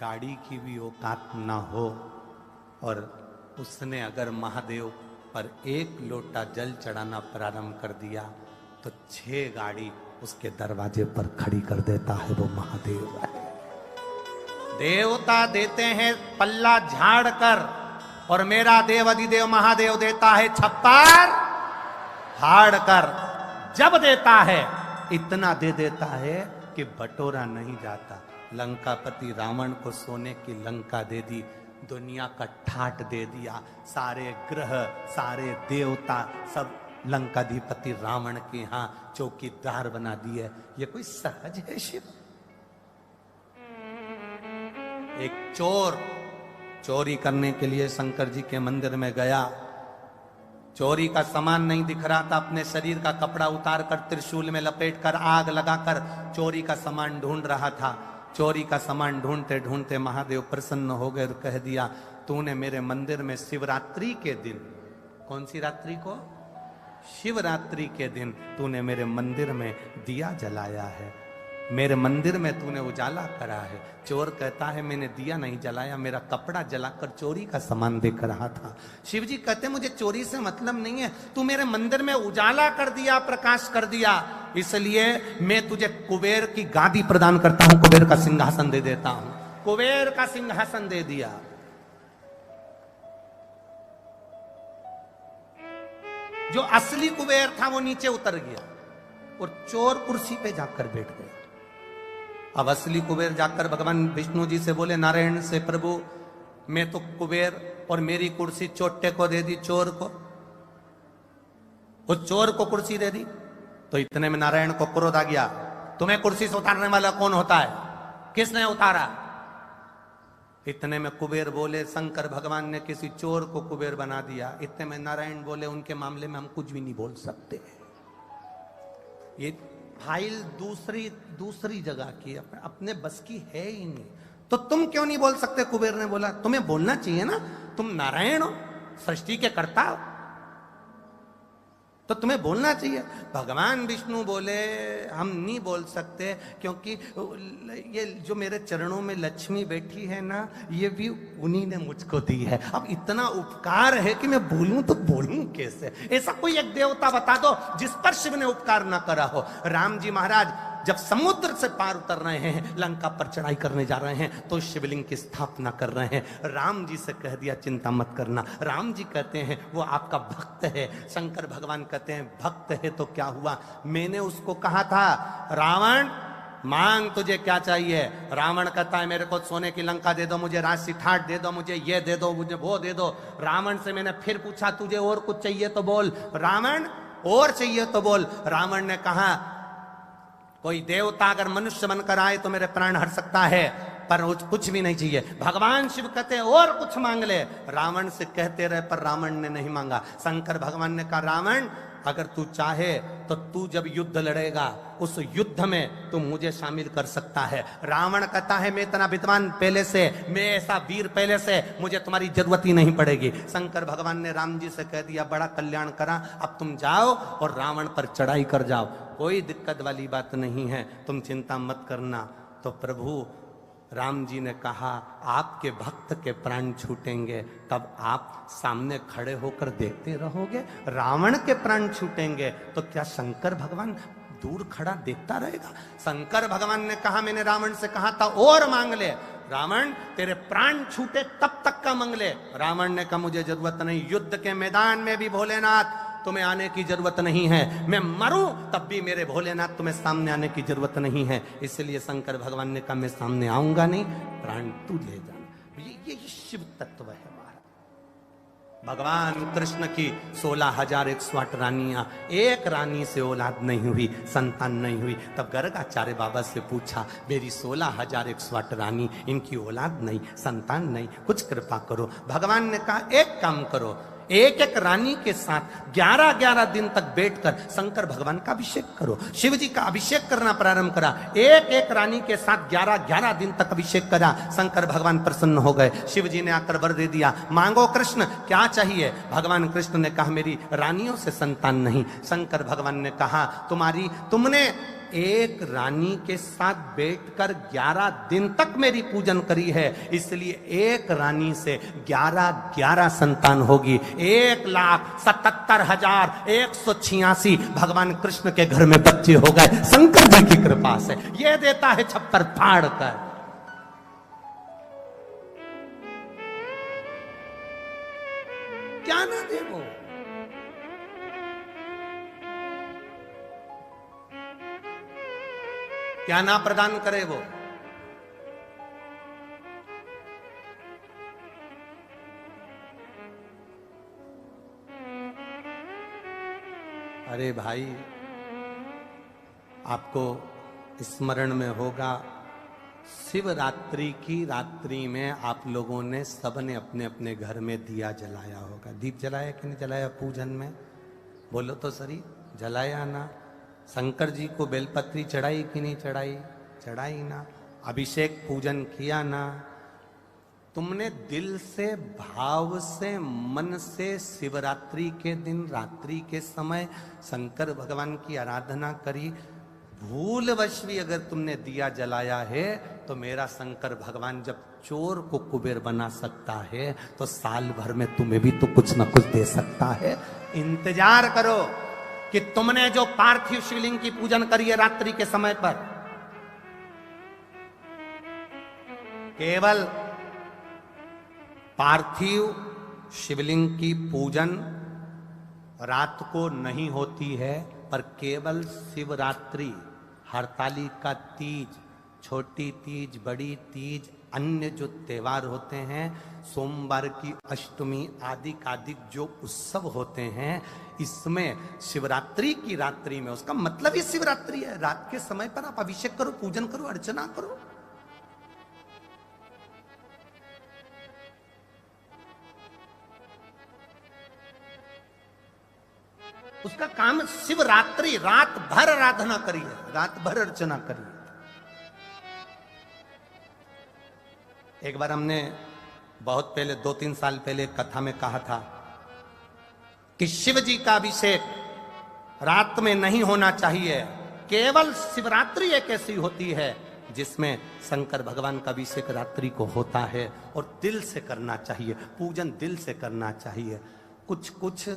गाड़ी की भी औकात ना हो और उसने अगर महादेव पर एक लोटा जल चढ़ाना प्रारंभ कर दिया तो 6 गाड़ी उसके दरवाजे पर खड़ी कर देता है वो महादेव है। देवता देते हैं पल्ला झाड़ कर और मेरा देव अधिदेव महादेव देता है छप्पर हाड़ कर। जब देता है इतना दे देता है कि बटोरा नहीं जाता। लंकापति रावण को सोने की लंका दे दी, दुनिया का ठाट दे दिया, सारे ग्रह सारे देवता सब लंकाधिपति रावण के यहां चौकीदार बना दिए। ये कोई सहज है शिव? एक चोर चोरी करने के लिए शंकर जी के मंदिर में गया, चोरी का सामान नहीं दिख रहा था, अपने शरीर का कपड़ा उतार कर त्रिशूल में लपेट कर आग लगाकर चोरी का सामान ढूंढ रहा था। चोरी का सामान ढूंढते ढूंढते महादेव प्रसन्न हो गए और कह दिया, तूने मेरे मंदिर में शिवरात्रि के दिन, कौन सी रात्रि को? शिवरात्रि के दिन तूने मेरे मंदिर में दिया जलाया है, मेरे मंदिर में तूने उजाला करा है। चोर कहता है मैंने दिया नहीं जलाया, मेरा कपड़ा जलाकर चोरी का सामान देख रहा था। शिव जी कहते मुझे चोरी से मतलब नहीं है, तू मेरे मंदिर में उजाला कर दिया, प्रकाश कर दिया, इसलिए मैं तुझे कुबेर की गादी प्रदान करता हूं, कुबेर का सिंहासन दे देता हूं। कुबेर का सिंहासन दे दिया। जो असली कुबेर था वो नीचे उतर गया और चोर कुर्सी पे जाकर बैठ गया। अब असली कुबेर जाकर भगवान विष्णु जी से बोले, नारायण से, प्रभु मैं तो कुबेर और मेरी कुर्सी चोटे को दे दी, चोर को, उस चोर को कुर्सी दे दी। तो इतने में नारायण को क्रोध आ गया, तुम्हें कुर्सी से उतारने वाला कौन होता है, किसने उतारा? इतने में कुबेर बोले, शंकर भगवान ने किसी चोर को कुबेर बना दिया। इतने में नारायण बोले, उनके मामले में हम कुछ भी नहीं बोल सकते। ये फाइल दूसरी जगह की, अपने बस की है ही नहीं, तो तुम क्यों नहीं बोल सकते? कुबेर ने बोला, तुम्हें बोलना चाहिए ना, तुम नारायण हो, सृष्टि के कर्ता हो, तो तुम्हें बोलना चाहिए। भगवान विष्णु बोले, हम नहीं बोल सकते, क्योंकि ये जो मेरे चरणों में लक्ष्मी बैठी है ना, ये भी उन्हीं ने मुझको दी है। अब इतना उपकार है कि मैं बोलूं तो बोलूं कैसे? ऐसा कोई एक देवता बता दो जिस पर शिव ने उपकार ना करा हो। राम जी महाराज जब समुद्र से पार उतर रहे हैं, लंका पर चढ़ाई करने जा रहे हैं, तो शिवलिंग की स्थापना कर रहे हैं। राम जी से कह दिया चिंता मत करना। राम जी कहते हैं वो आपका भक्त है। शंकर भगवान कहते हैं भक्त है तो क्या हुआ? मैंने उसको कहा था, रावण मांग तुझे क्या चाहिए? रावण कहता है मेरे को सोने की लंका दे दो, मुझे राशि ठाट दे दो, मुझे ये दे दो, मुझे वो दे दो। रावण से मैंने फिर पूछा तुझे और कुछ चाहिए तो बोल। रावण और चाहिए तो बोल। रावण ने कहा कोई देवता अगर मनुष्य बनकर आए तो मेरे प्राण हर सकता है, पर कुछ भी नहीं चाहिए। भगवान शिव कहते और कुछ मांग ले। रावण से कहते रहे पर रावण ने नहीं मांगा। शंकर भगवान ने कहा, रावण अगर तू चाहे तो तू जब युद्ध लड़ेगा उस युद्ध में तू मुझे शामिल कर सकता है। रावण कहता है मैं इतना विद्वान पहले से, मैं ऐसा वीर पहले से, मुझे तुम्हारी जरूरत ही नहीं पड़ेगी। शंकर भगवान ने राम जी से कह दिया, बड़ा कल्याण करा, अब तुम जाओ और रावण पर चढ़ाई कर जाओ, कोई दिक्कत वाली बात नहीं है, तुम चिंता मत करना। तो प्रभु राम जी ने कहा, आपके भक्त के प्राण छूटेंगे तब आप सामने खड़े होकर देखते रहोगे? रावण के प्राण छूटेंगे तो क्या शंकर भगवान दूर खड़ा देखता रहेगा? शंकर भगवान ने कहा, मैंने रावण से कहा था और मांग ले, रावण तेरे प्राण छूटे तब तक का मांग ले। रावण ने कहा मुझे जरूरत नहीं, युद्ध के मैदान में भी भोलेनाथ तुम्हें आने की जरूरत नहीं है, मैं मरूं तब भी मेरे भोलेनाथ तुम्हें सामने आने की जरूरत नहीं है। इसलिए शंकर भगवान ने कहा मैं सामने आऊंगा नहीं, प्राण तू ले जाना। ये शिव तत्व है हमारा। भगवान कृष्ण की 16,108 रानियां, एक रानी से औलाद नहीं हुई, संतान नहीं हुई। तब गर्गाचार्य बाबा से पूछा, मेरी 16,108 रानी, इनकी औलाद नहीं, संतान नहीं, कुछ कृपा करो। भगवान ने कहा एक काम करो, एक एक रानी के साथ 11-11 दिन तक बैठकर शंकर भगवान का अभिषेक करो। शिव जी का अभिषेक करना प्रारंभ करा। एक एक रानी के साथ 11-11 दिन तक अभिषेक करा। शंकर भगवान प्रसन्न हो गए। शिव जी ने आकर वर दे दिया, मांगो कृष्ण क्या चाहिए? भगवान कृष्ण ने कहा मेरी रानियों से संतान नहीं। शंकर भगवान ने कहा तुमने एक रानी के साथ बैठकर 11 दिन तक मेरी पूजन करी है, इसलिए एक रानी से 11 संतान होगी। 1,77,186 भगवान कृष्ण के घर में बच्चे हो गए शंकर जी की कृपा से। ये देता है छप्पर फाड़ कर। क्या ना दे वो, क्या ना प्रदान करे वो। अरे भाई, आपको स्मरण में होगा शिवरात्रि की रात्रि में आप लोगों ने सबने अपने अपने घर में दिया जलाया होगा। दीप जलाया कि नहीं जलाया पूजन में? बोलो तो सही, जलाया ना? शंकर जी को बेलपत्री चढ़ाई कि नहीं चढ़ाई? चढ़ाई ना? अभिषेक पूजन किया ना? तुमने दिल से, भाव से, मन से शिवरात्रि के दिन रात्रि के समय शंकर भगवान की आराधना करी। भूलवश भी अगर तुमने दिया जलाया है तो मेरा शंकर भगवान जब चोर को कुबेर बना सकता है तो साल भर में तुम्हें भी तो कुछ ना कुछ दे सकता है। इंतजार करो कि तुमने जो पार्थिव शिवलिंग की पूजन करी है रात्रि के समय पर, केवल पार्थिव शिवलिंग की पूजन रात को नहीं होती है, पर केवल शिवरात्रि, हरतालिका तीज, छोटी तीज, बड़ी तीज, अन्य जो त्योहार होते हैं, सोमवार की अष्टमी आदि आदि जो उत्सव होते हैं, इसमें शिवरात्रि की रात्रि में, उसका मतलब ही शिवरात्रि है, रात के समय पर आप अभिषेक करो, पूजन करो, अर्चना करो। उसका काम शिवरात्रि, रात भर आराधना करिए, रात भर अर्चना करिए। एक बार हमने बहुत पहले 2-3 साल पहले कथा में कहा था कि शिव जी का अभिषेक रात में नहीं होना चाहिए, केवल शिवरात्रि एक ऐसी होती है जिसमें शंकर भगवान का अभिषेक रात्रि को होता है और दिल से करना चाहिए, पूजन दिल से करना चाहिए। कुछ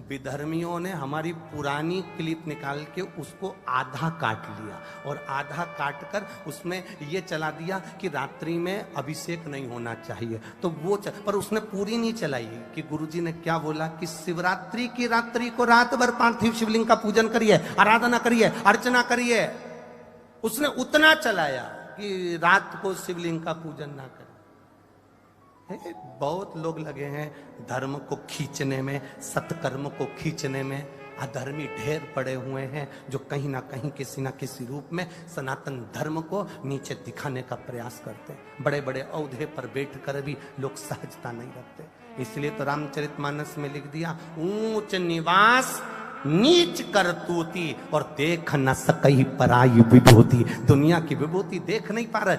विधर्मियों ने हमारी पुरानी क्लिप निकाल के उसको आधा काट लिया और आधा काट कर उसमें ये चला दिया कि रात्रि में अभिषेक नहीं होना चाहिए, तो वो पर उसने पूरी नहीं चलाई कि गुरुजी ने क्या बोला कि शिवरात्रि की रात्रि को रात भर पार्थिव शिवलिंग का पूजन करिए, आराधना करिए, अर्चना करिए। उसने उतना चलाया कि रात को शिवलिंग का पूजन ना करें। बहुत लोग लगे हैं धर्म को खींचने में, सत्कर्म को खींचने में। अधर्मी ढेर पड़े हुए हैं जो कहीं ना कहीं किसी ना किसी रूप में सनातन धर्म को नीचे दिखाने का प्रयास करते हैं। बड़े बड़े औहदे पर बैठकर भी लोग सहजता नहीं रखते। इसलिए तो रामचरितमानस में लिख दिया, ऊंच निवास नीच करतूती और देख न सकई पराई विभूति। दुनिया की विभूति देख नहीं पा रहे,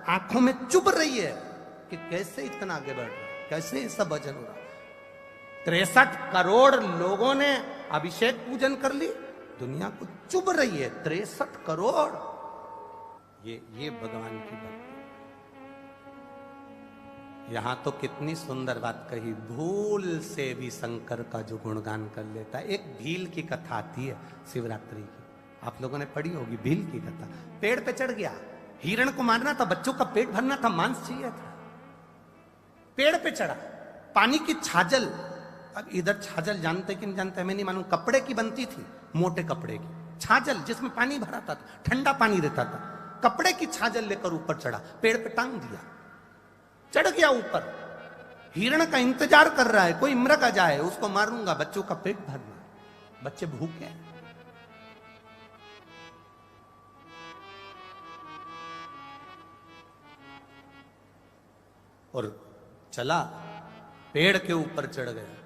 आंखों में चुभ रही है कि कैसे इतना आगे बढ़ रहा है, कैसे ये सब भजन हो रहा। 63 करोड़ लोगों ने अभिषेक पूजन कर ली, दुनिया को चुभ रही है 63 करोड़। ये भगवान की भक्ति। यहां तो कितनी सुंदर बात कही, भूल से भी शंकर का जो गुणगान कर लेता है। एक भील की कथा आती है शिवरात्रि की, आप लोगों ने पढ़ी होगी भील की कथा। पेड़ पे चढ़ गया, हिरण को मारना था, बच्चों का पेट भरना था, मांस चाहिए था। पेड़ पे चढ़ा, पानी की छाजल, अब इधर छाजल जानते कि नहीं जानते मैं नहीं मालूम, कपड़े की बनती थी, मोटे कपड़े की छाजल जिसमें पानी भरा था, ठंडा पानी रहता था। कपड़े की छाजल लेकर ऊपर चढ़ा, पेड़ पे टांग दिया, चढ़ गया ऊपर। हिरण का इंतजार कर रहा है कोई मृग आ जाए, उसको मारूंगा, बच्चों का पेट भरना, बच्चे भूखे। और चला, पेड़ के ऊपर चढ़ गया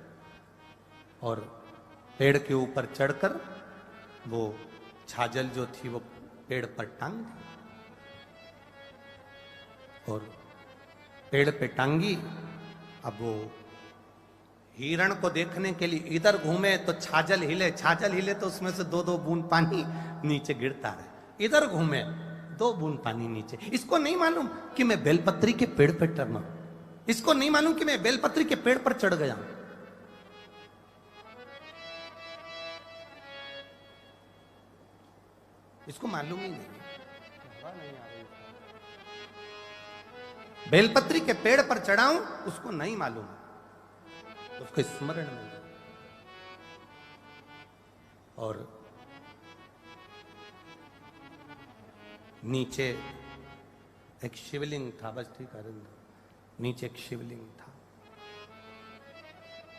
और पेड़ के ऊपर चढ़कर वो छाजल जो थी वो पेड़ पर टांग दी और पेड़ पे टांगी। अब वो हिरण को देखने के लिए इधर घूमे तो छाजल हिले, छाजल हिले तो उसमें से 2-2 बूंद पानी नीचे गिरता रहे। इधर घूमे, 2 बूंद पानी नीचे। इसको नहीं मालूम कि मैं बेलपत्री के पेड़ पे टर्ना, इसको नहीं मालूम कि मैं बेलपत्री के पेड़ पर चढ़ गया। इसको मालूम ही नहीं, बेलपत्री के पेड़ पर चढ़ाऊं उसको नहीं मालूम, उसको स्मरण नहीं। और नीचे एक शिवलिंग था, बस ठीक है, नीचे एक शिवलिंग था।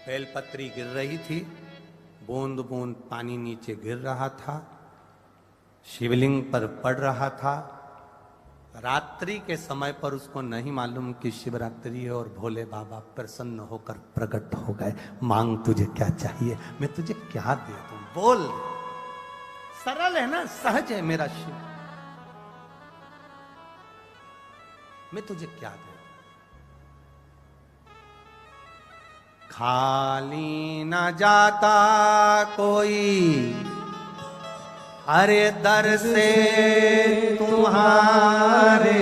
बेलपत्री गिर रही थी, बूंद बूंद पानी नीचे गिर रहा था, शिवलिंग पर पड़ रहा था। रात्रि के समय पर उसको नहीं मालूम कि शिवरात्रि है और भोले बाबा प्रसन्न होकर प्रकट हो गए। मांग तुझे क्या चाहिए, मैं तुझे क्या दे दूं, बोल। सरल है ना, सहज है मेरा शिव, मैं तुझे क्या दे दूं। खाली न जाता कोई अरे दर से तुम्हारे,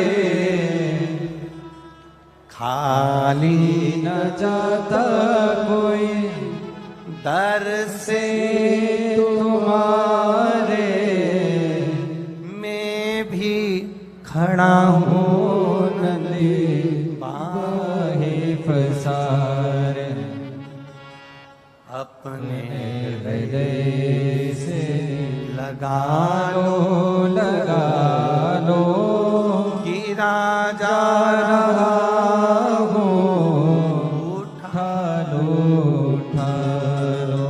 खाली न जाता कोई दर से तुम्हारे, मैं भी खड़ा हूँ नदी बाहे फसारे, अपने हृदय से लगा लगा लो, गिरा जा रहा हूँ, उठा उठा लो।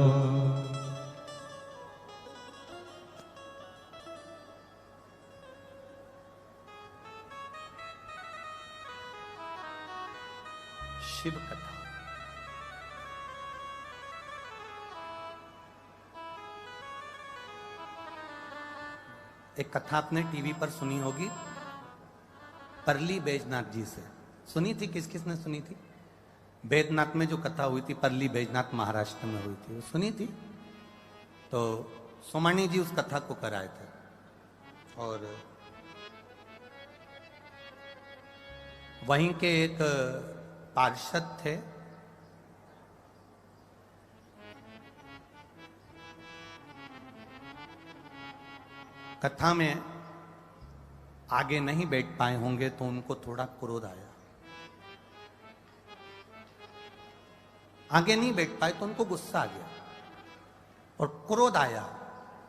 शिव कथा। एक कथा आपने टीवी पर सुनी होगी, परली बैजनाथ जी से। सुनी थी? किस किस ने सुनी थी? बैजनाथ में जो कथा हुई थी, परली बैजनाथ महाराष्ट्र में हुई थी, वो सुनी थी। तो सोमानी जी उस कथा को कराए थे और वहीं के एक पार्षद थे, कथा में आगे नहीं बैठ पाए होंगे तो उनको थोड़ा क्रोध आया। आगे नहीं बैठ पाए तो उनको गुस्सा आ गया और क्रोध आया।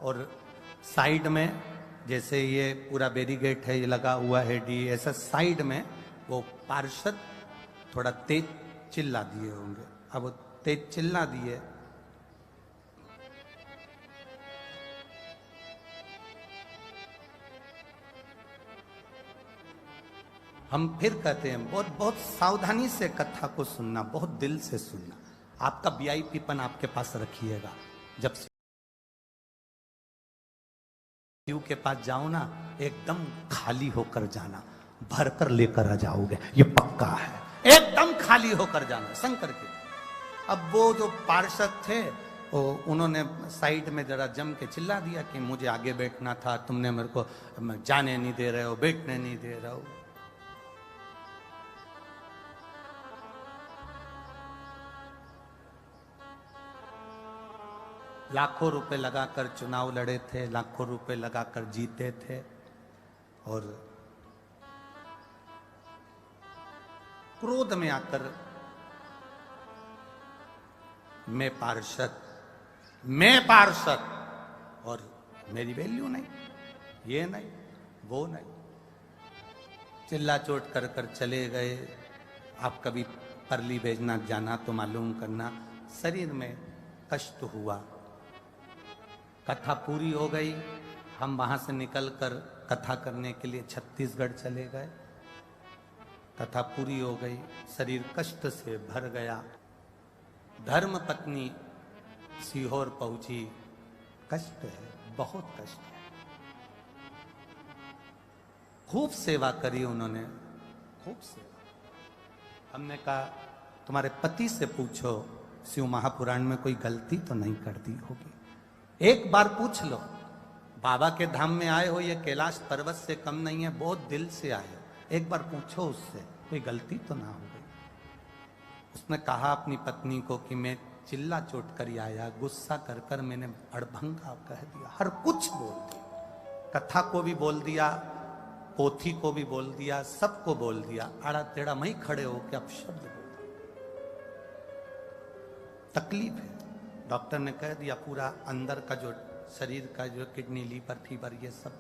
और साइड में, जैसे ये पूरा बैरिकेड है, ये लगा हुआ है डी, ऐसा साइड में वो पार्षद थोड़ा तेज चिल्ला दिए होंगे। अब वो तेज चिल्ला दिए, हम फिर कहते हैं बहुत बहुत सावधानी से कथा को सुनना, बहुत दिल से सुनना। आपका वीआईपीपन आपके पास रखिएगा। जब शिव के पास जाओ ना, एकदम खाली होकर जाना, भर कर लेकर आ जाओगे, ये पक्का है। एकदम खाली होकर जाना शंकर के। अब वो जो पार्षद थे वो उन्होंने साइड में जरा जम के चिल्ला दिया कि मुझे आगे बैठना था, तुमने मेरे को जाने नहीं दे रहे हो, बैठने नहीं दे रहे हो। लाखों रुपए लगाकर चुनाव लड़े थे, लाखों रुपए लगाकर जीते थे और क्रोध में आकर मैं पार्षद और मेरी वैल्यू नहीं, ये नहीं, वो नहीं, चिल्ला चोट कर कर चले गए। आप कभी परली बैजनाथ जाना तो मालूम करना, शरीर में कष्ट हुआ। कथा पूरी हो गई, हम वहां से निकलकर कथा करने के लिए छत्तीसगढ़ चले गए। कथा पूरी हो गई, शरीर कष्ट से भर गया। धर्म पत्नी सीहोर पहुंची, कष्ट है, बहुत कष्ट है। खूब सेवा करी उन्होंने, खूब सेवा। हमने कहा तुम्हारे पति से पूछो शिव महापुराण में कोई गलती तो नहीं कर दी होगी, एक बार पूछ लो। बाबा के धाम में आए हो, ये कैलाश पर्वत से कम नहीं है, बहुत दिल से आए हो, एक बार पूछो उससे कोई गलती तो ना हो गई। उसने कहा अपनी पत्नी को कि मैं चिल्ला चोट कर आया, गुस्सा कर कर मैंने अड़भंगा कह दिया, हर कुछ बोल दिया, कथा को भी बोल दिया, पोथी को भी बोल दिया, सबको बोल दिया, आड़ा टेढ़ा वहीं खड़े हो के अब शब्द बोल दिया। तकलीफ है, डॉक्टर ने कह दिया पूरा अंदर का जो शरीर का जो किडनी लीवर फीवर ये सब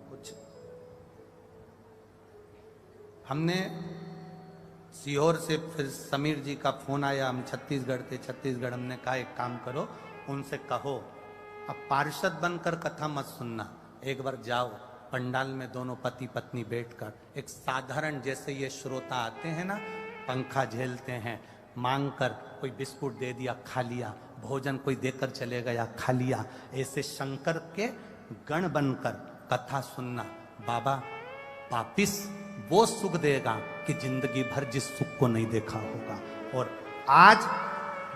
कुछ। हमने सीहोर से फिर समीर जी का फोन आया, हम छत्तीसगढ़ थे, छत्तीसगढ़ हमने कहा एक काम करो उनसे कहो अब पार्षद बनकर कथा मत सुनना, एक बार जाओ पंडाल में दोनों पति पत्नी बैठकर एक साधारण जैसे ये श्रोता आते हैं ना, पंखा झेलते हैं, मांग कर कोई बिस्कुट दे दिया खा लिया, भोजन कोई देकर चले गया खा लिया, ऐसे शंकर के गण बनकर कथा सुनना। बाबा वापिस वो सुख देगा कि जिंदगी भर जिस सुख को नहीं देखा होगा। और आज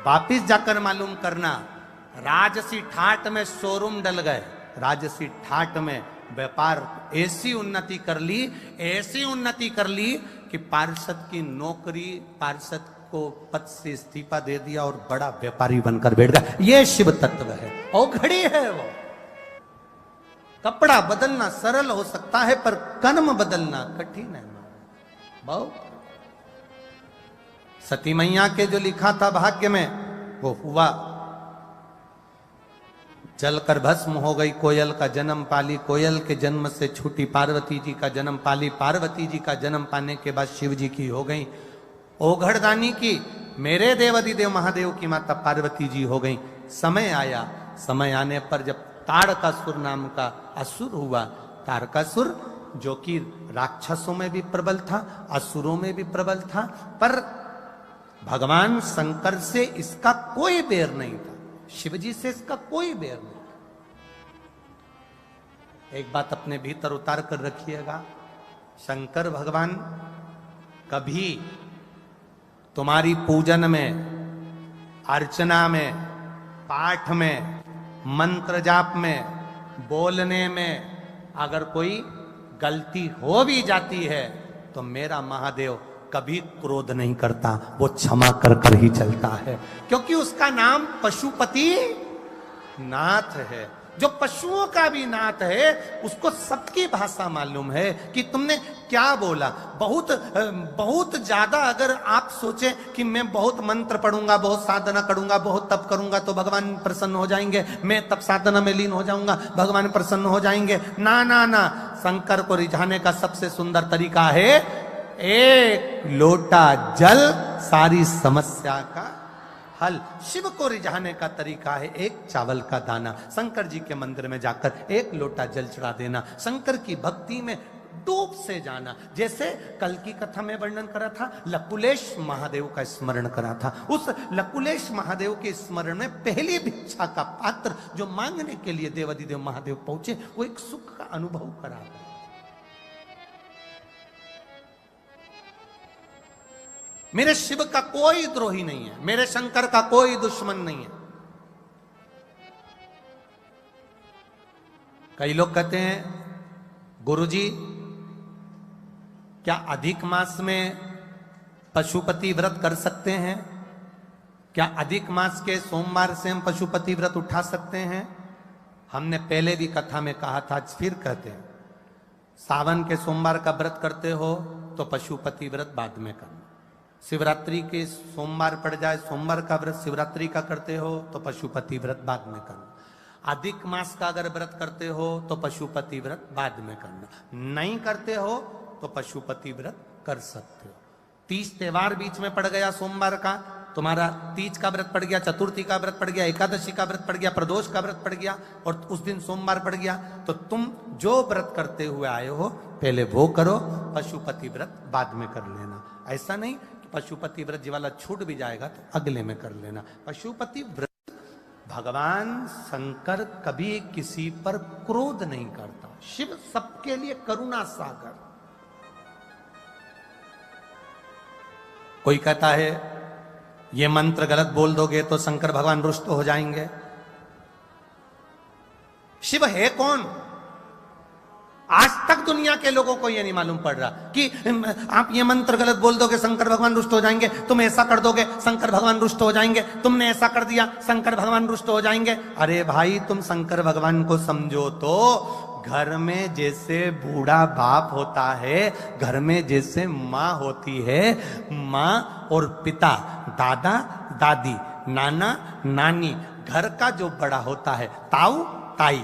वापिस जाकर मालूम करना, राजसी ठाट में शोरूम डल गए, राजसी ठाट में व्यापार ऐसी उन्नति कर ली, ऐसी उन्नति कर ली कि पार्षद की नौकरी, पार्षद को पद से इस्तीफा दे दिया और बड़ा व्यापारी बनकर बैठ गया। ये शिव तत्व है, औघड़ी है वो। कपड़ा बदलना सरल हो सकता है पर कर्म बदलना कठिन है बहुत। सती मैया के जो लिखा था भाग्य में वो हुआ, जलकर भस्म हो गई कोयल का जन्म पाली, कोयल के जन्म से छूटी पार्वती जी का जन्म पाली, पार्वती जी का जन्म पाने के बाद शिव जी की हो गई ओघड़दानी की, मेरे देवाधिदेव महादेव की माता पार्वती जी हो गई। समय आया, समय आने पर जब ताड़कासुर नाम का असुर हुआ, ताड़कासुर जो कि राक्षसों में भी प्रबल था, असुरों में भी प्रबल था, पर भगवान शंकर से इसका कोई बैर नहीं था, शिवजी से इसका कोई बैर नहीं। एक बात अपने भीतर उतार कर रखिएगा, शंकर भगवान कभी तुम्हारी पूजन में, अर्चना में, पाठ में, मंत्र जाप में, बोलने में अगर कोई गलती हो भी जाती है तो मेरा महादेव कभी क्रोध नहीं करता, वो क्षमा कर कर ही चलता है, क्योंकि उसका नाम पशुपति नाथ है। जो पशुओं का भी नाथ है, उसको सबकी भाषा मालूम है कि तुमने क्या बोला। बहुत ज्यादा अगर आप सोचे कि मैं बहुत मंत्र पढ़ूंगा, बहुत साधना करूंगा, बहुत तप करूंगा तो भगवान प्रसन्न हो जाएंगे, मैं तप साधना में लीन हो जाऊंगा भगवान प्रसन्न हो जाएंगे, ना ना ना। शंकर को रिझाने का सबसे सुंदर तरीका है एक लोटा जल सारी समस्या का हल। शिव को रिझाने का तरीका है एक चावल का दाना, शंकर जी के मंदिर में जाकर एक लोटा जल चढ़ा देना, शंकर की भक्ति में डूब से जाना। जैसे कल की कथा में वर्णन करा था, लकुलेश महादेव का स्मरण करा था, उस लकुलेश महादेव के स्मरण में पहली भिक्षा का पात्र जो मांगने के लिए देवाधिदेव महादेव पहुंचे, वो एक सुख का अनुभव करा था। मेरे शिव का कोई द्रोही नहीं है, मेरे शंकर का कोई दुश्मन नहीं है। कई लोग कहते हैं गुरुजी क्या अधिक मास में पशुपति व्रत कर सकते हैं? क्या अधिक मास के सोमवार से हम पशुपति व्रत उठा सकते हैं? हमने पहले भी कथा में कहा था, फिर कहते हैं, सावन के सोमवार का व्रत करते हो तो पशुपति व्रत बाद में करना। शिवरात्रि के सोमवार पड़ जाए, सोमवार का व्रत शिवरात्रि का करते हो तो पशुपति व्रत बाद में करना। अधिक मास का अगर व्रत करते हो तो पशुपति व्रत बाद में करना। नहीं करते हो तो पशुपति व्रत कर सकते हो। 30 त्योहार बीच में पड़ गया सोमवार का, तुम्हारा तीज का व्रत पड़ गया, चतुर्थी का व्रत पड़ गया, एकादशी का व्रत पड़ गया, प्रदोष का व्रत पड़ गया और उस दिन सोमवार पड़ गया, तो तुम जो व्रत करते हुए आए हो पहले वो करो, पशुपति व्रत बाद में कर लेना। ऐसा नहीं कि पशुपति व्रत जी वाला छूट भी जाएगा तो अगले में कर लेना। पशुपति व्रत भगवान शंकर कभी किसी पर क्रोध नहीं करता। शिव सबके लिए करुणा सागर। कोई कहता है ये मंत्र गलत बोल दोगे तो शंकर भगवान रुष्ट हो जाएंगे। शिव है कौन? आज तक दुनिया के लोगों को यह नहीं मालूम पड़ रहा कि आप ये मंत्र गलत बोल दोगे शंकर भगवान रुष्ट हो जाएंगे, तुम ऐसा कर दोगे शंकर भगवान रुष्ट हो जाएंगे, तुमने ऐसा कर दिया शंकर भगवान रुष्ट हो जाएंगे। अरे भाई तुम शंकर भगवान को समझो तो घर में जैसे बूढ़ा बाप होता है, घर में जैसे माँ होती है, माँ और पिता, दादा दादी, नाना नानी, घर का जो बड़ा होता है ताऊ ताई,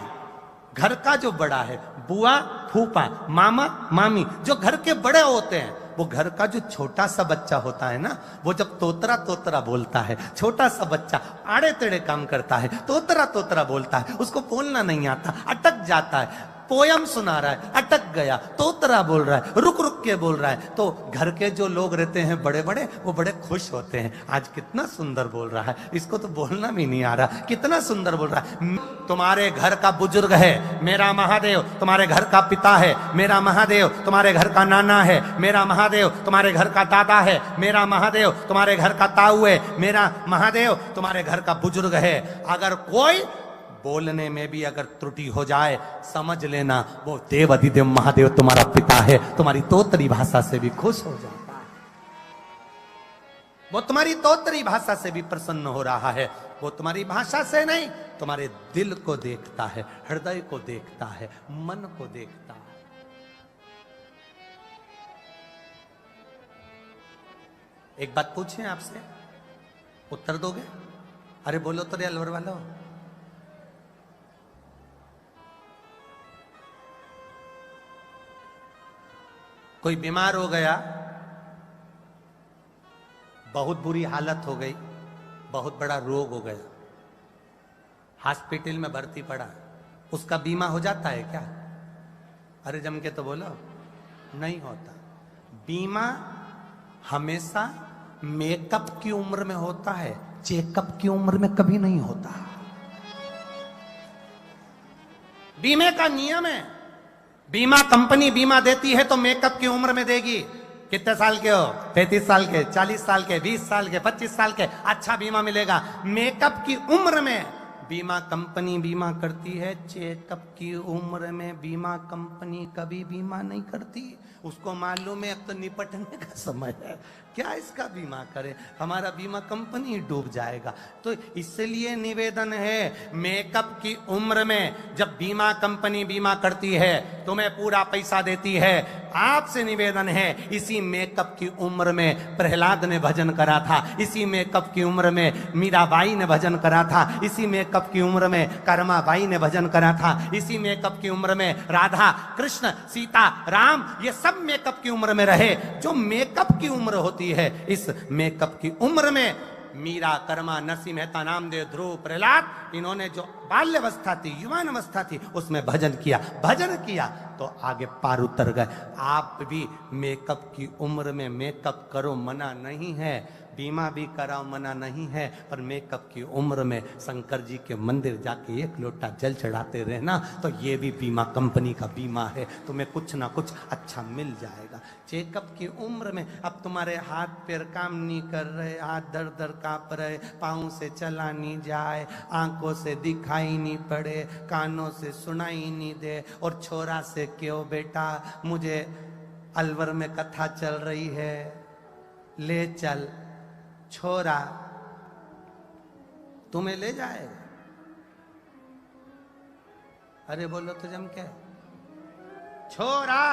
घर का जो बड़ा है बुआ फूफा मामा मामी, जो घर के बड़े होते हैं, वो घर का जो छोटा सा बच्चा होता है ना, वो जब तोतरा तोतरा बोलता है, छोटा सा बच्चा आड़े टेढ़े काम करता है, तोतरा तोतरा बोलता है, उसको बोलना नहीं आता, अटक जाता है, पोयम सुना रहा है अटक गया, तोतरा बोल रहा है रुक रुक के बोल रहा है, तो घर के जो लोग रहते हैं बड़े बड़े, वो बड़े खुश होते हैं, आज कितना सुंदर बोल रहा है, इसको तो बोलना भी नहीं आ रहा, कितना सुंदर बोल रहा है। तुम्हारे घर का बुजुर्ग है मेरा महादेव, तुम्हारे घर का पिता है मेरा महादेव, तुम्हारे घर का नाना है मेरा महादेव, तुम्हारे घर का दादा है मेरा महादेव, तुम्हारे घर का ताऊ है मेरा महादेव, तुम्हारे घर का बुजुर्ग है। अगर कोई बोलने में भी अगर त्रुटि हो जाए, समझ लेना वो देव अधिदेव महादेव तुम्हारा पिता है, तुम्हारी तोतरी भाषा से भी खुश हो जाता है, वो तुम्हारी तोतरी भाषा से भी प्रसन्न हो रहा है, वो तुम्हारी भाषा से नहीं, तुम्हारे दिल को देखता है, हृदय को देखता है, मन को देखता है। एक बात पूछें आपसे, उत्तर दोगे? अरे बोलो तो रे अलवर वालों। कोई बीमार हो गया, बहुत बुरी हालत हो गई, बहुत बड़ा रोग हो गया, हॉस्पिटल में भर्ती पड़ा, उसका बीमा हो जाता है क्या? अरे जम के तो बोलो, नहीं होता। बीमा हमेशा मेकअप की उम्र में होता है, चेकअप की उम्र में कभी नहीं होता। बीमे का नियम है, बीमा कंपनी बीमा देती है तो मेकअप की उम्र में देगी। कितने साल के हो? 35 साल के, 40 साल के, 20 साल के, 25 साल के, अच्छा बीमा मिलेगा। मेकअप की उम्र में बीमा कंपनी बीमा करती है, चेकअप की उम्र में बीमा कंपनी कभी बीमा नहीं करती। उसको मालूम है अब तो निपटने का समय है, क्या इसका बीमा करें, हमारा बीमा कंपनी डूब जाएगा। तो इसलिए निवेदन है, मेकअप की उम्र में जब बीमा कंपनी बीमा करती है, तुम्हें पूरा पैसा देती है, आपसे निवेदन है, इसी मेकअप की उम्र में प्रहलाद ने भजन करा था, इसी मेकअप की उम्र में मीराबाई ने भजन करा था, इसी मेकअप की उम्र में कर्माबाई ने भजन करा था, इसी मेकअप की उम्र में राधा कृष्ण सीता राम ये सब मेकअप की उम्र में रहे। जो मेकअप की उम्र होती है, इस मेकअप की उम्र में मीरा, कर्मा, नरसिंह मेहता, नामदेव, ध्रुव, प्रहलाद, इन्होंने जो बाल्यावस्था थी, युवान अवस्था थी, उसमें भजन किया तो आगे पार उतर गए। आप भी मेकअप की उम्र में मेकअप करो, मना नहीं है, बीमा भी कराओ, मना नहीं है, पर मेकअप की उम्र में शंकर जी के मंदिर जाके एक लोटा जल चढ़ाते रहना, तो ये भी बीमा कंपनी का बीमा है, तुम्हें कुछ ना कुछ अच्छा मिल जाएगा। चेकअप की उम्र में अब तुम्हारे हाथ पैर काम नहीं कर रहे, हाथ दर्द दर्द कांप रहे, पाँव से चला नहीं जाए, आंखों से दिखाई नहीं पड़े, कानों से सुनाई नहीं दे, और छोरा से क्यों बेटा, मुझे अलवर में कथा चल रही है, ले चल, छोरा तुम्हें ले जाएगा। अरे बोलो तो जम क्या, छोरा,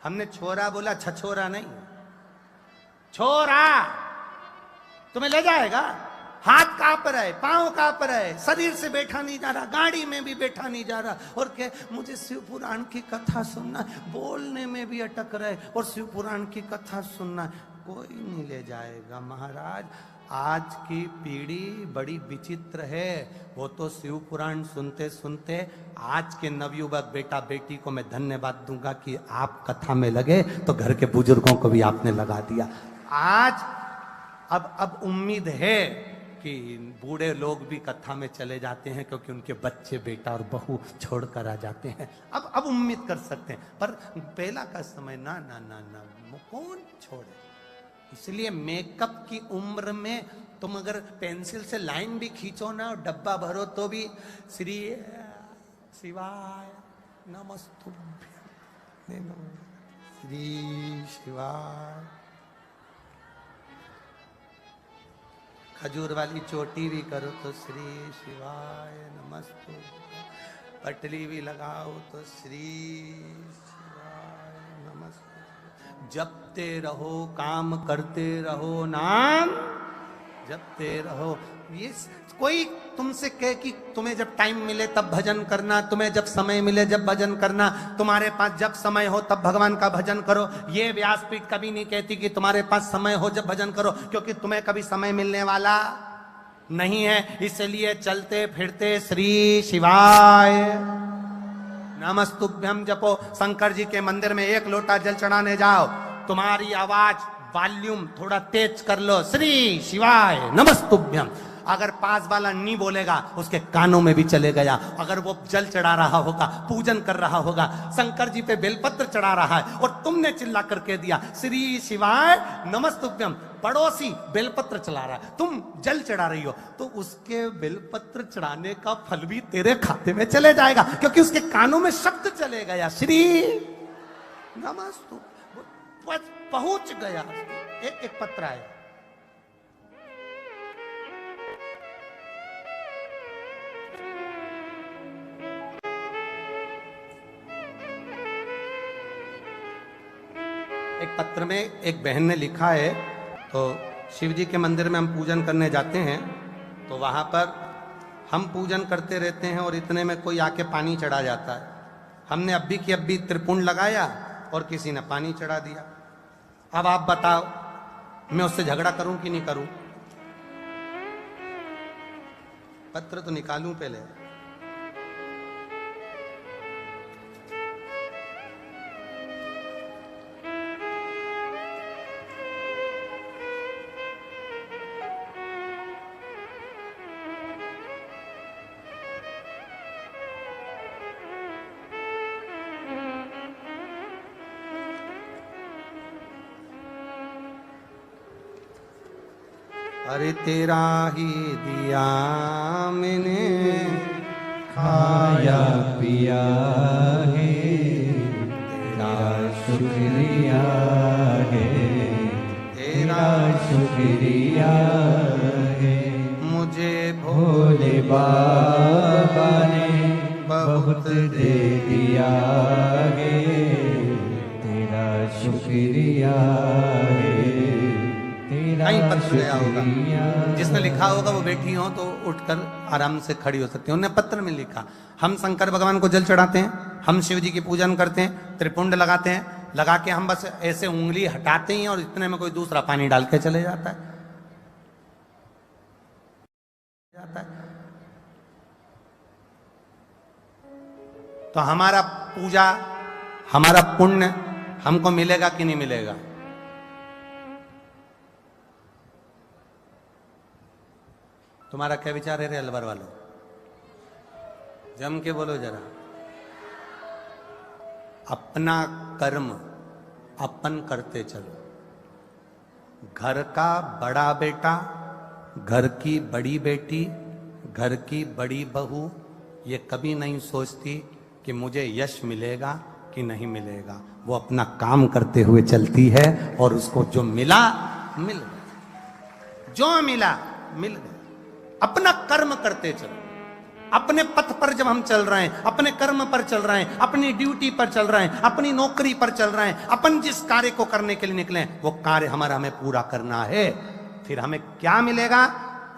हमने छोरा बोला, छछोरा नहीं, छोरा तुम्हें ले जाएगा। हाथ कांप रहे, पांव कांप रहे, शरीर से बैठा नहीं जा रहा, गाड़ी में भी बैठा नहीं जा रहा, और क्या, मुझे शिव पुराण की कथा सुनना, बोलने में भी अटक रहे और शिव पुराण की कथा सुनना, कोई नहीं ले जाएगा महाराज। आज की पीढ़ी बड़ी विचित्र है, वो तो शिव पुराण सुनते सुनते, आज के नवयुवक बेटा बेटी को मैं धन्यवाद दूंगा कि आप कथा में लगे तो घर के बुजुर्गों को भी आपने लगा दिया। आज अब उम्मीद है कि बूढ़े लोग भी कथा में चले जाते हैं, क्योंकि उनके बच्चे बेटा और बहू छोड़कर आ जाते हैं, अब उम्मीद कर सकते हैं, पर पहला का समय ना, कौन छोड़े। इसलिए मेकअप की उम्र में तुम अगर पेंसिल से लाइन भी खींचो ना और डब्बा भरो तो भी श्री शिवाय नमस्तुभ्यं, श्री शिवाय। खजूर वाली चोटी भी करो तो श्री शिवाय नमस्तुभ्यं, पटली भी लगाओ तो श्री शिवाय नमस्तुभ्यं। जपते रहो, काम करते रहो, नाम जपते रहो। ये कोई तुमसे कहे कि तुम्हें जब टाइम मिले तब भजन करना, तुम्हें जब समय मिले जब भजन करना, तुम्हारे पास जब समय हो तब भगवान का भजन करो, ये व्यासपीठ कभी नहीं कहती कि तुम्हारे पास समय हो जब भजन करो, क्योंकि तुम्हें कभी समय मिलने वाला नहीं है। इसलिए चलते फिरते श्री शिवाय नमस्तुभ्यम जपो। शंकर जी के मंदिर में एक लोटा जल चढ़ाने जाओ, तुम्हारी आवाज वॉल्यूम थोड़ा तेज कर लो, श्री शिवाय नमस्तुभ्यम। अगर पास वाला नहीं बोलेगा उसके कानों में भी चले गया। अगर वो जल चढ़ा रहा होगा, पूजन कर रहा होगा, शंकर जी पे बेलपत्र चढ़ा रहा है और तुमने चिल्ला करके दिया श्री शिवाय नमस्तुभ्यम, पड़ोसी बेलपत्र चला रहा है, तुम जल चढ़ा रही हो, तो उसके बेलपत्र चढ़ाने का फल भी तेरे खाते में चले जाएगा, क्योंकि उसके कानों में शब्द चले गया श्री नमस्तु, पहुंच गया। एक पत्र आया, एक पत्र में एक बहन ने लिखा है, तो शिव जी के मंदिर में हम पूजन करने जाते हैं, तो वहां पर हम पूजन करते रहते हैं और इतने में कोई आके पानी चढ़ा जाता है। हमने अभी की अभी त्रिपुंड लगाया और किसी ने पानी चढ़ा दिया। अब आप बताओ मैं उससे झगड़ा करूं कि नहीं करूं? पत्र तो निकालूं पहले। अरे तेरा ही दिया मैंने खाया पिया है, तेरा शुक्रिया है, तेरा शुक्रिया है। मुझे भोले बाबा ने बहुत दे दिया है, तेरा शुक्रिया है, कहीं पत्र गया होगा, जिसने लिखा होगा वो बैठी हो तो उठकर आराम से खड़ी हो सकती है। उन्होंने पत्र में लिखा, हम शंकर भगवान को जल चढ़ाते हैं, हम शिव जी की पूजन करते हैं, त्रिपुंड लगाते हैं, लगा के हम बस ऐसे उंगली हटाते ही और इतने में कोई दूसरा पानी डाल के चले जाता है। तो हमारा पूजा, हमारा पुण्य हमको मिलेगा कि नहीं मिलेगा? तुम्हारा क्या विचार है रे अलवर वालों? जम के बोलो जरा। अपना कर्म अपन करते चलो। घर का बड़ा बेटा, घर की बड़ी बेटी, घर की बड़ी बहू ये कभी नहीं सोचती कि मुझे यश मिलेगा कि नहीं मिलेगा। वो अपना काम करते हुए चलती है और उसको जो मिला मिल गया, जो मिला मिल गया। अपना कर्म करते चलो। अपने पथ पर जब हम चल रहे हैं, अपने कर्म पर चल रहे हैं, अपनी ड्यूटी पर चल रहे हैं, अपनी नौकरी पर चल रहे हैं, अपन जिस कार्य को करने के लिए निकले वो कार्य हमारा हमें पूरा करना है। फिर हमें क्या मिलेगा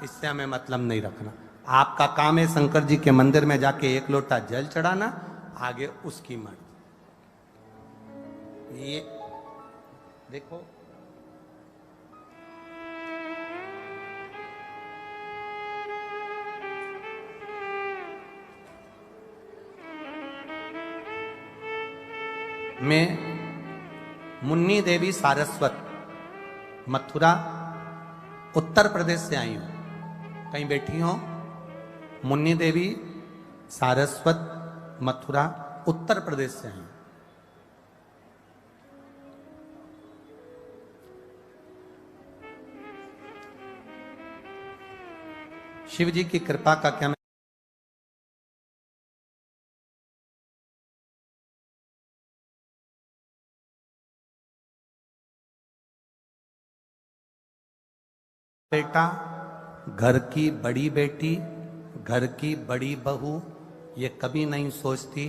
इससे हमें मतलब नहीं रखना। आपका काम है शंकर जी के मंदिर में जाके एक लोटा जल चढ़ाना, आगे उसकी मर्जी। ये देखो, मैं मुन्नी देवी सारस्वत, मथुरा उत्तर प्रदेश से आई हूं। कहीं बैठी हो? मुन्नी देवी सारस्वत, मथुरा उत्तर प्रदेश से आई हूं। शिव जी की कृपा का क्या बेटा, घर की बड़ी बेटी, घर की बड़ी बहू ये कभी नहीं सोचती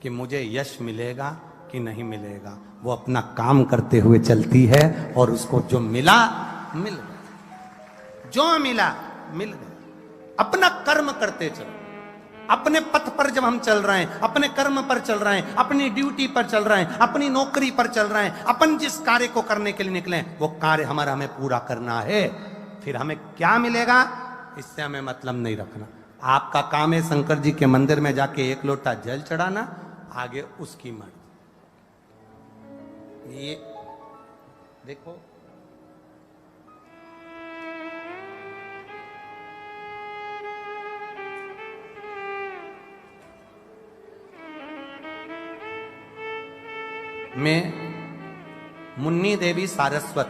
कि मुझे यश मिलेगा कि नहीं मिलेगा। वो अपना काम करते हुए चलती है और उसको जो मिला मिल गया, जो मिला मिल गया। अपना कर्म करते चलो। अपने पथ पर जब हम चल रहे हैं, अपने कर्म पर चल रहे हैं, अपनी ड्यूटी पर चल रहे हैं, अपनी नौकरी पर चल रहे हैं, अपन जिस कार्य को करने के लिए निकले हैं, वो कार्य हमारा हमें पूरा करना है। फिर हमें क्या मिलेगा इससे हमें मतलब नहीं रखना। आपका काम है शंकर जी के मंदिर में जाके एक लोटा जल चढ़ाना, आगे उसकी मर्जी। ये देखो, मैं मुन्नी देवी सारस्वत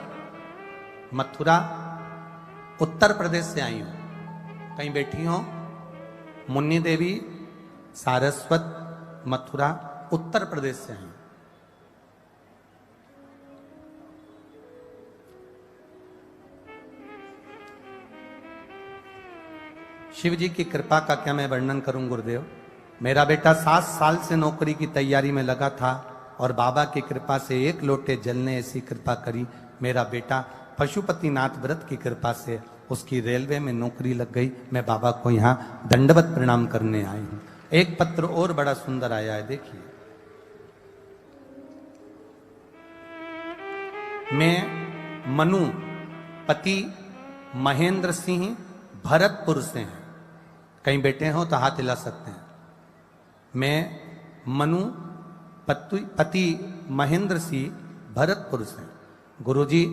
मथुरा उत्तर प्रदेश से आई हूं। कहीं बैठी हो? मुन्नी देवी सारस्वत मथुरा उत्तर प्रदेश से आई हूं। शिव जी की कृपा का क्या मैं वर्णन करूं गुरुदेव। मेरा बेटा 7 साल से नौकरी की तैयारी में लगा था और बाबा की कृपा से एक लोटे जल ने ऐसी कृपा करी। मेरा बेटा पशुपतिनाथ व्रत की कृपा से उसकी रेलवे में नौकरी लग गई। मैं बाबा को यहाँ दंडवत प्रणाम करने आई हूं। एक पत्र और बड़ा सुंदर आया है, देखिए। मैं मनु पति महेंद्र सिंह भरतपुर से हैं। कहीं बैठे हो तो हाथ हिला सकते हैं। मैं मनु पति महेंद्र सिंह भरतपुर से। गुरुजी,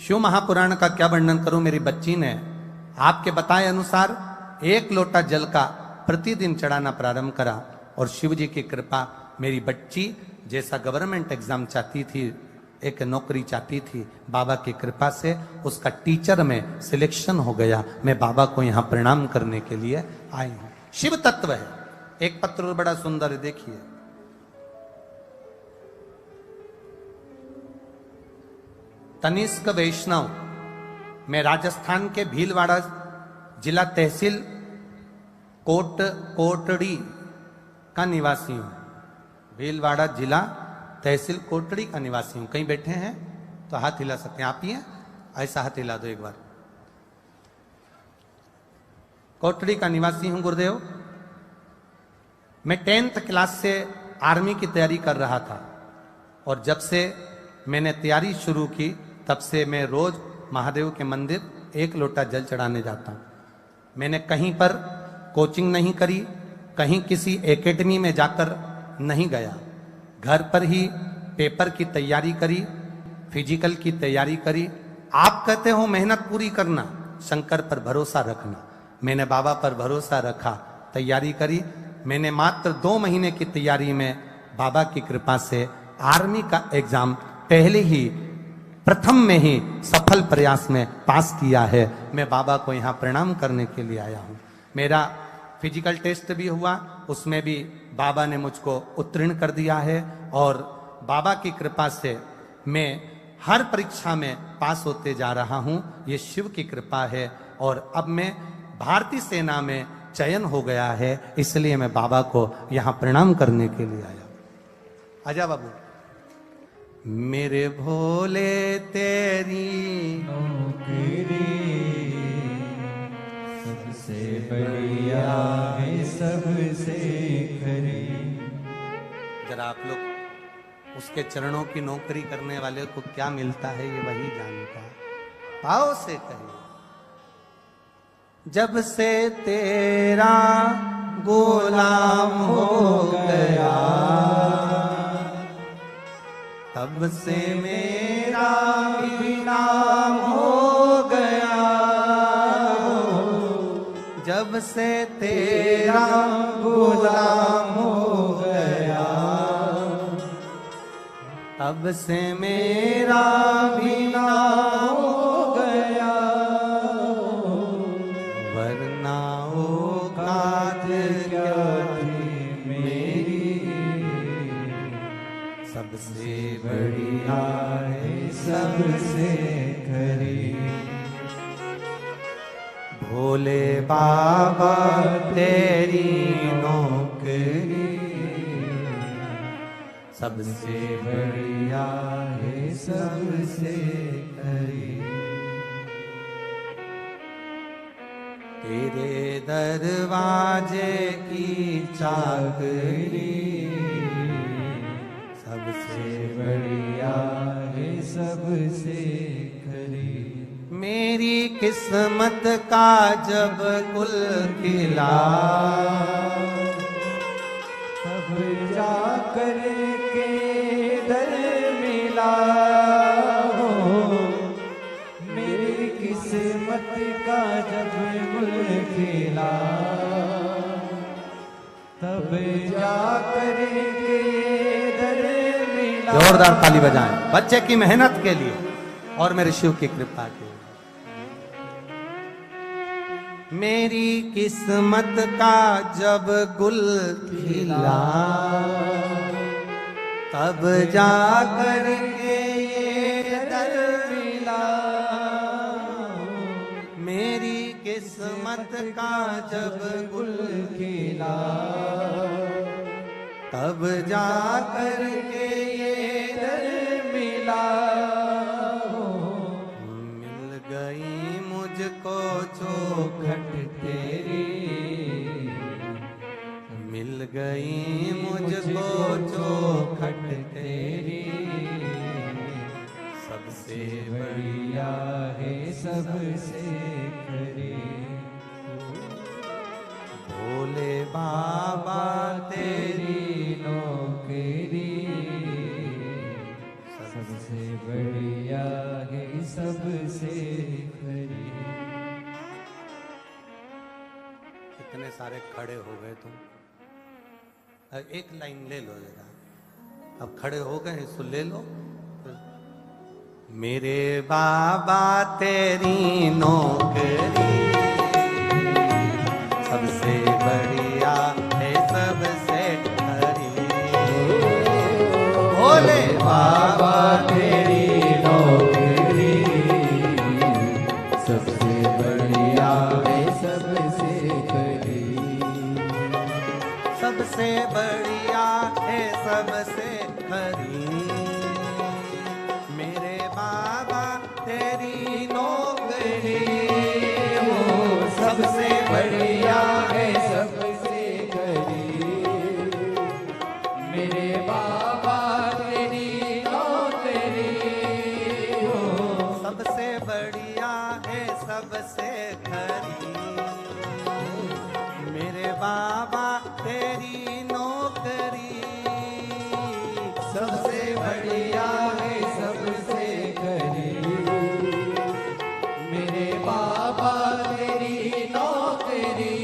शिव महापुराण का क्या वर्णन करूं। मेरी बच्ची ने आपके बताए अनुसार एक लोटा जल का प्रतिदिन चढ़ाना प्रारंभ करा और शिव जी की कृपा, मेरी बच्ची जैसा गवर्नमेंट एग्जाम चाहती थी, एक नौकरी चाहती थी, बाबा की कृपा से उसका टीचर में सिलेक्शन हो गया। मैं बाबा को यहाँ प्रणाम करने के लिए आई हूं। शिव तत्व है। एक पत्र बड़ा सुंदर है, देखिए। तनिष्क वैष्णव, मैं राजस्थान के भीलवाड़ा जिला तहसील कोटड़ी का निवासी हूं। भीलवाड़ा जिला तहसील कोटड़ी का निवासी हूं। कहीं बैठे हैं तो हाथ हिला सकते हैं। आप ही हैं? ऐसा हाथ हिला दो एक बार। कोटड़ी का निवासी हूं गुरुदेव। मैं 10th क्लास से आर्मी की तैयारी कर रहा था और जब से मैंने तैयारी शुरू की तब से मैं रोज महादेव के मंदिर एक लोटा जल चढ़ाने जाता हूं। मैंने कहीं पर कोचिंग नहीं करी, कहीं किसी एकेडमी में जाकर नहीं गया। घर पर ही पेपर की तैयारी करी, फिजिकल की तैयारी करी। आप कहते हो मेहनत पूरी करना, शंकर पर भरोसा रखना। मैंने बाबा पर भरोसा रखा, तैयारी करी। मैंने मात्र 2 महीने की तैयारी में बाबा की कृपा से आर्मी का एग्जाम पहले ही प्रथम में ही सफल प्रयास में पास किया है। मैं बाबा को यहाँ प्रणाम करने के लिए आया हूँ। मेरा फिजिकल टेस्ट भी हुआ, उसमें भी बाबा ने मुझको उत्तीर्ण कर दिया है और बाबा की कृपा से मैं हर परीक्षा में पास होते जा रहा हूँ। ये शिव की कृपा है और अब मैं भारतीय सेना में चयन हो गया है, इसलिए मैं बाबा को यहाँ प्रणाम करने के लिए आया। आजा बाबू। मेरे भोले तेरी नौकरी सबसे बढ़िया है, सबसे खरी। जरा आप लोग उसके चरणों की नौकरी करने वाले को क्या मिलता है ये वही जानता है। भाव से कहिए। जब से तेरा गुलाम हो गया, तब से मेरा भी नाम हो गया। जब से तेरा गुलाम हो गया, तब से मेरा भी नाम हो गया। वरना सबसे खरी। भोले बाबा तेरी नौकरी सबसे बढ़िया है सबसे खरी। तेरे दरवाजे की चाकरी सबसे बढ़िया है सबसे खरी। मेरी किस्मत का जब कुल खिला तब जा कर के दर मिला हो। मेरी किस्मत का जब गुल खिला तब जा कर के दर मिला। जोरदार ताली बजाएं बच्चे की मेहनत के लिए और मेरे शिव की कृपा के लिए। मेरी किस्मत का जब गुल खिला तब जा कर के ये दर मिला। मेरी किस्मत का जब गुल खिला तब जा कर के ये दर मिला। मिल गई मुझको चौखट तेरी मिल गई मुझको चौखट तेरी सबसे बढ़िया है सबसे खरी। भोले बाबा तेरी नौकरी सबसे बढ़िया है सबसे खरी। इतने सारे खड़े हो गए तुम, एक लाइन ले लो जरा। अब खड़े हो गए इसको ले लो। मेरे बाबा तेरी नौकरी सबसे बढ़िया है सबसे खरी। भोले बाबा तेरी नौकरी सबसे बढ़िया है सबसे खरी। सबसे बढ़िया है सबसे खरी। मेरे बाबा तेरी नौकरी सबसे बढ़िया है सबसे खरी। मेरे बाबा तेरी नौकरी सबसे बढ़िया है सबसे खरी। मेरे बाबा तेरी नौकरी सबसे बढ़िया है सबसे खरी। मेरे बाबा तेरी नौकरी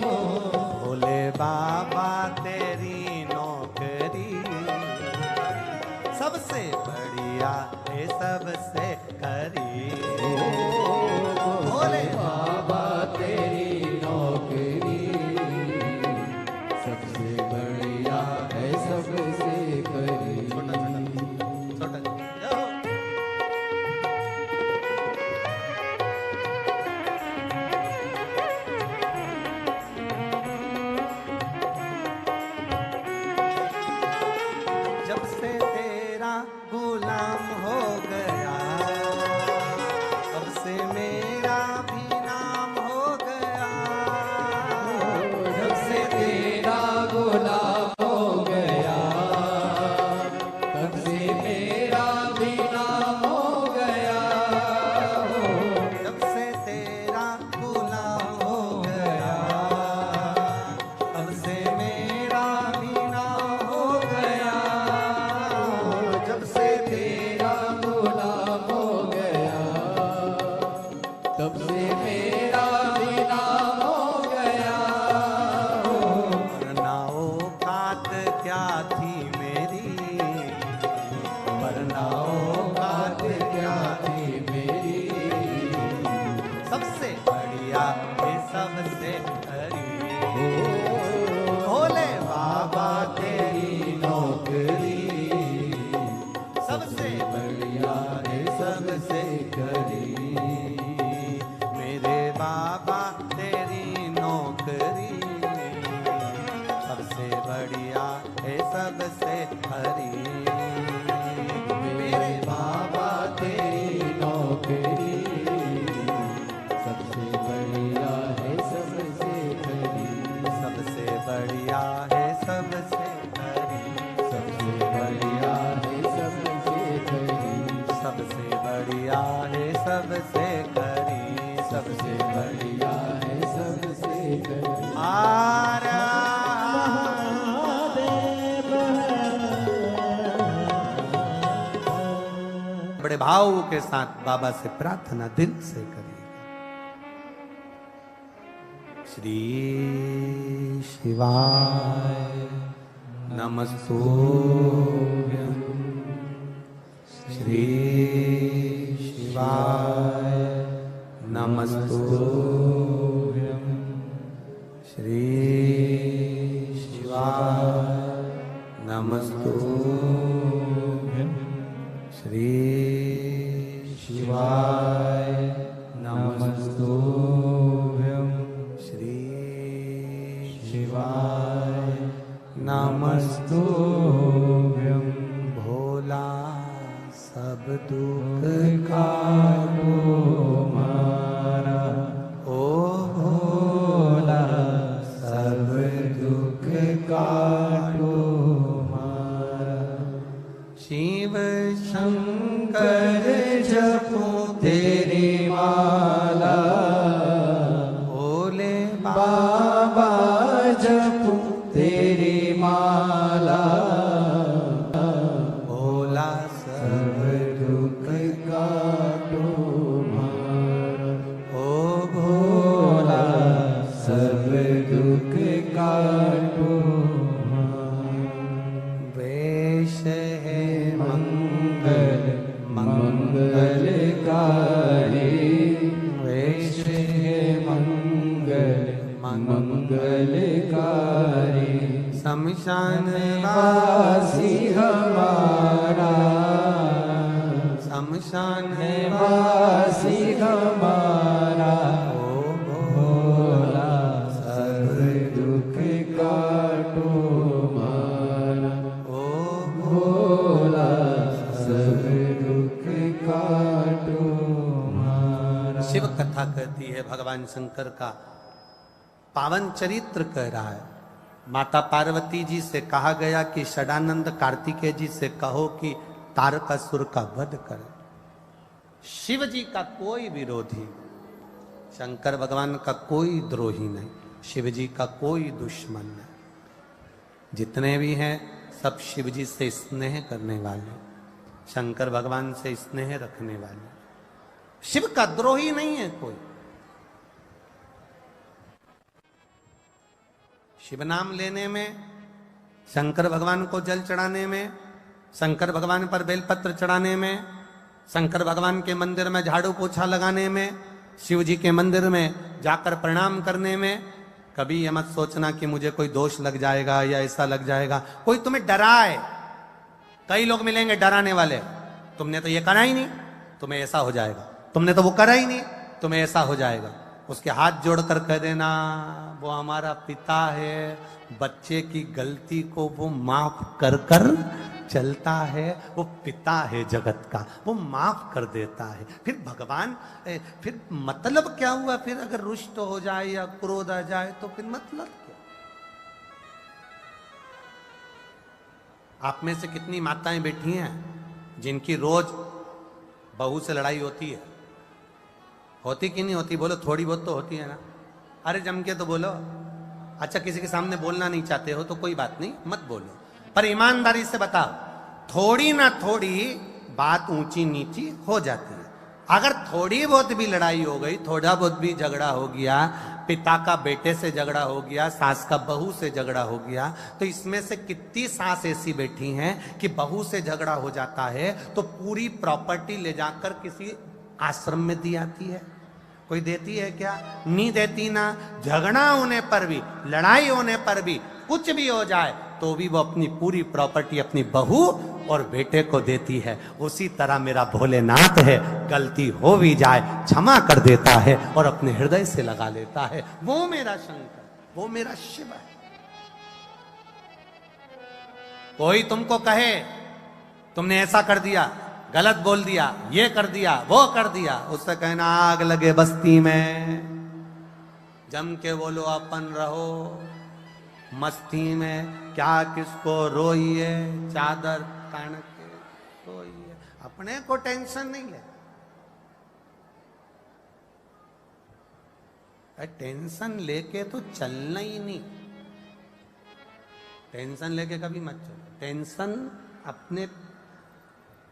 भोले बाबा तेरी नौकरी सबसे बढ़िया है सबसे खरी। भोले बाबा तेरी नौकरी सबसे बढ़िया है सबसे खरी। छोटा छोटा जब से तेरा गुलाम हो गया तब से मेरा भी नाम हो गया। जब से तेरा गुलाम हो गया तब से मेरा भी नाम हो गया। जब से तेरा गुलाम हो गया तब से मेरा भी नाम हो गया। जब से तेरा गुलाम हो गया तब से मेरा भी नाम हो गया। वरना औकात क्या थी मेरी वरना औकात क्या थी मेरी। सबसे बढ़िया है सबसे खरी। भोले बाबा तेरी नौकरी सबसे बढ़िया सबसे बढ़िया है सबसे आरा बड़े भाव के साथ बाबा से प्रार्थना दिल से करिएगा। श्री शिवाय नमस्तुभ्यं, श्री शिवाय नमस्तुभ्यं, श्री शिवाय नमस्तुभ्यं, श्री शिवाय नमस्तुभ्यं, श्री शिवाय नमस्तुभ्यं। भोला सब दुख काटो मारा, ओ भोला सब दुख काटो मारा। शिव शंकर जपो तेरी माला, भोले बाबा जपो तेरी माला, भोला सब दुख काटो मारा, ओ भोला सब दुख काटो मारा। वेश है मंगल मंगलकारी, वेश है मंगल मंगलकारी। शमशान वासी हमारा, शमशान वासी हमारा, ओ भोला सब दुख काटो मारा, ओ भोला सब दुख काटो मारा। शिव कथा कहती है भगवान शंकर का पावन चरित्र कह रहा है। माता पार्वती जी से कहा गया कि षडानंद कार्तिकेय जी से कहो कि तारकासुर का वध करे। शिव जी का कोई विरोधी, शंकर भगवान का कोई द्रोही नहीं, शिव जी का कोई दुश्मन नहीं। जितने भी हैं सब शिव जी से स्नेह करने वाले, शंकर भगवान से स्नेह रखने वाले। शिव का द्रोही नहीं है कोई। शिव नाम लेने में, शंकर भगवान को जल चढ़ाने में, शंकर भगवान पर बेलपत्र चढ़ाने में, शंकर भगवान के मंदिर में झाड़ू पोछा लगाने में, शिव जी के मंदिर में जाकर प्रणाम करने में कभी ये मत सोचना कि मुझे कोई दोष लग जाएगा या ऐसा लग जाएगा। कोई तुम्हें डराए, कई लोग मिलेंगे डराने वाले, तुमने तो ये करा ही नहीं, तुम्हें ऐसा हो जाएगा, तुमने तो वो करा ही नहीं, तुम्हें ऐसा हो जाएगा। उसके हाथ जोड़कर कह देना वो हमारा पिता है, बच्चे की गलती को वो माफ कर कर चलता है, वो पिता है जगत का, वो माफ कर देता है। फिर भगवान फिर मतलब क्या हुआ? फिर अगर रुष्ट हो जाए या क्रोध आ जाए तो फिर मतलब क्या? आप में से कितनी माताएं बैठी हैं जिनकी रोज बहू से लड़ाई होती है? होती कि नहीं होती? बोलो, थोड़ी बहुत तो होती है ना। अरे जम के तो बोलो। अच्छा, किसी के सामने बोलना नहीं चाहते हो तो कोई बात नहीं, मत बोलो, पर ईमानदारी से बताओ, थोड़ी ना थोड़ी बात ऊंची नीची हो जाती है। अगर थोड़ी बहुत भी लड़ाई हो गई, थोड़ा बहुत भी झगड़ा हो गया, पिता का बेटे से झगड़ा हो गया, सास का बहू से झगड़ा हो गया, तो इसमें से कितनी सास ऐसी बैठी हैं कि बहू से झगड़ा हो जाता है तो पूरी प्रॉपर्टी ले जाकर किसी आश्रम में दी आती है? कोई देती है क्या? नहीं देती ना। झगड़ा होने पर भी, लड़ाई होने पर भी, कुछ भी हो जाए तो भी वो अपनी पूरी प्रॉपर्टी अपनी बहू और बेटे को देती है। उसी तरह मेरा भोलेनाथ है, गलती हो भी जाए क्षमा कर देता है और अपने हृदय से लगा लेता है। वो मेरा शंकर, वो मेरा शिव है। कोई तुमको कहे तुमने ऐसा कर दिया, गलत बोल दिया, ये कर दिया, वो कर दिया, उससे कहना आग लगे बस्ती में, जम के बोलो अपन रहो मस्ती में, क्या किसको रोइए, चादर तान के सोइए, अपने को टेंशन नहीं है। टेंशन लेके तो चलना ही नहीं, टेंशन लेके कभी मत चलो, टेंशन अपने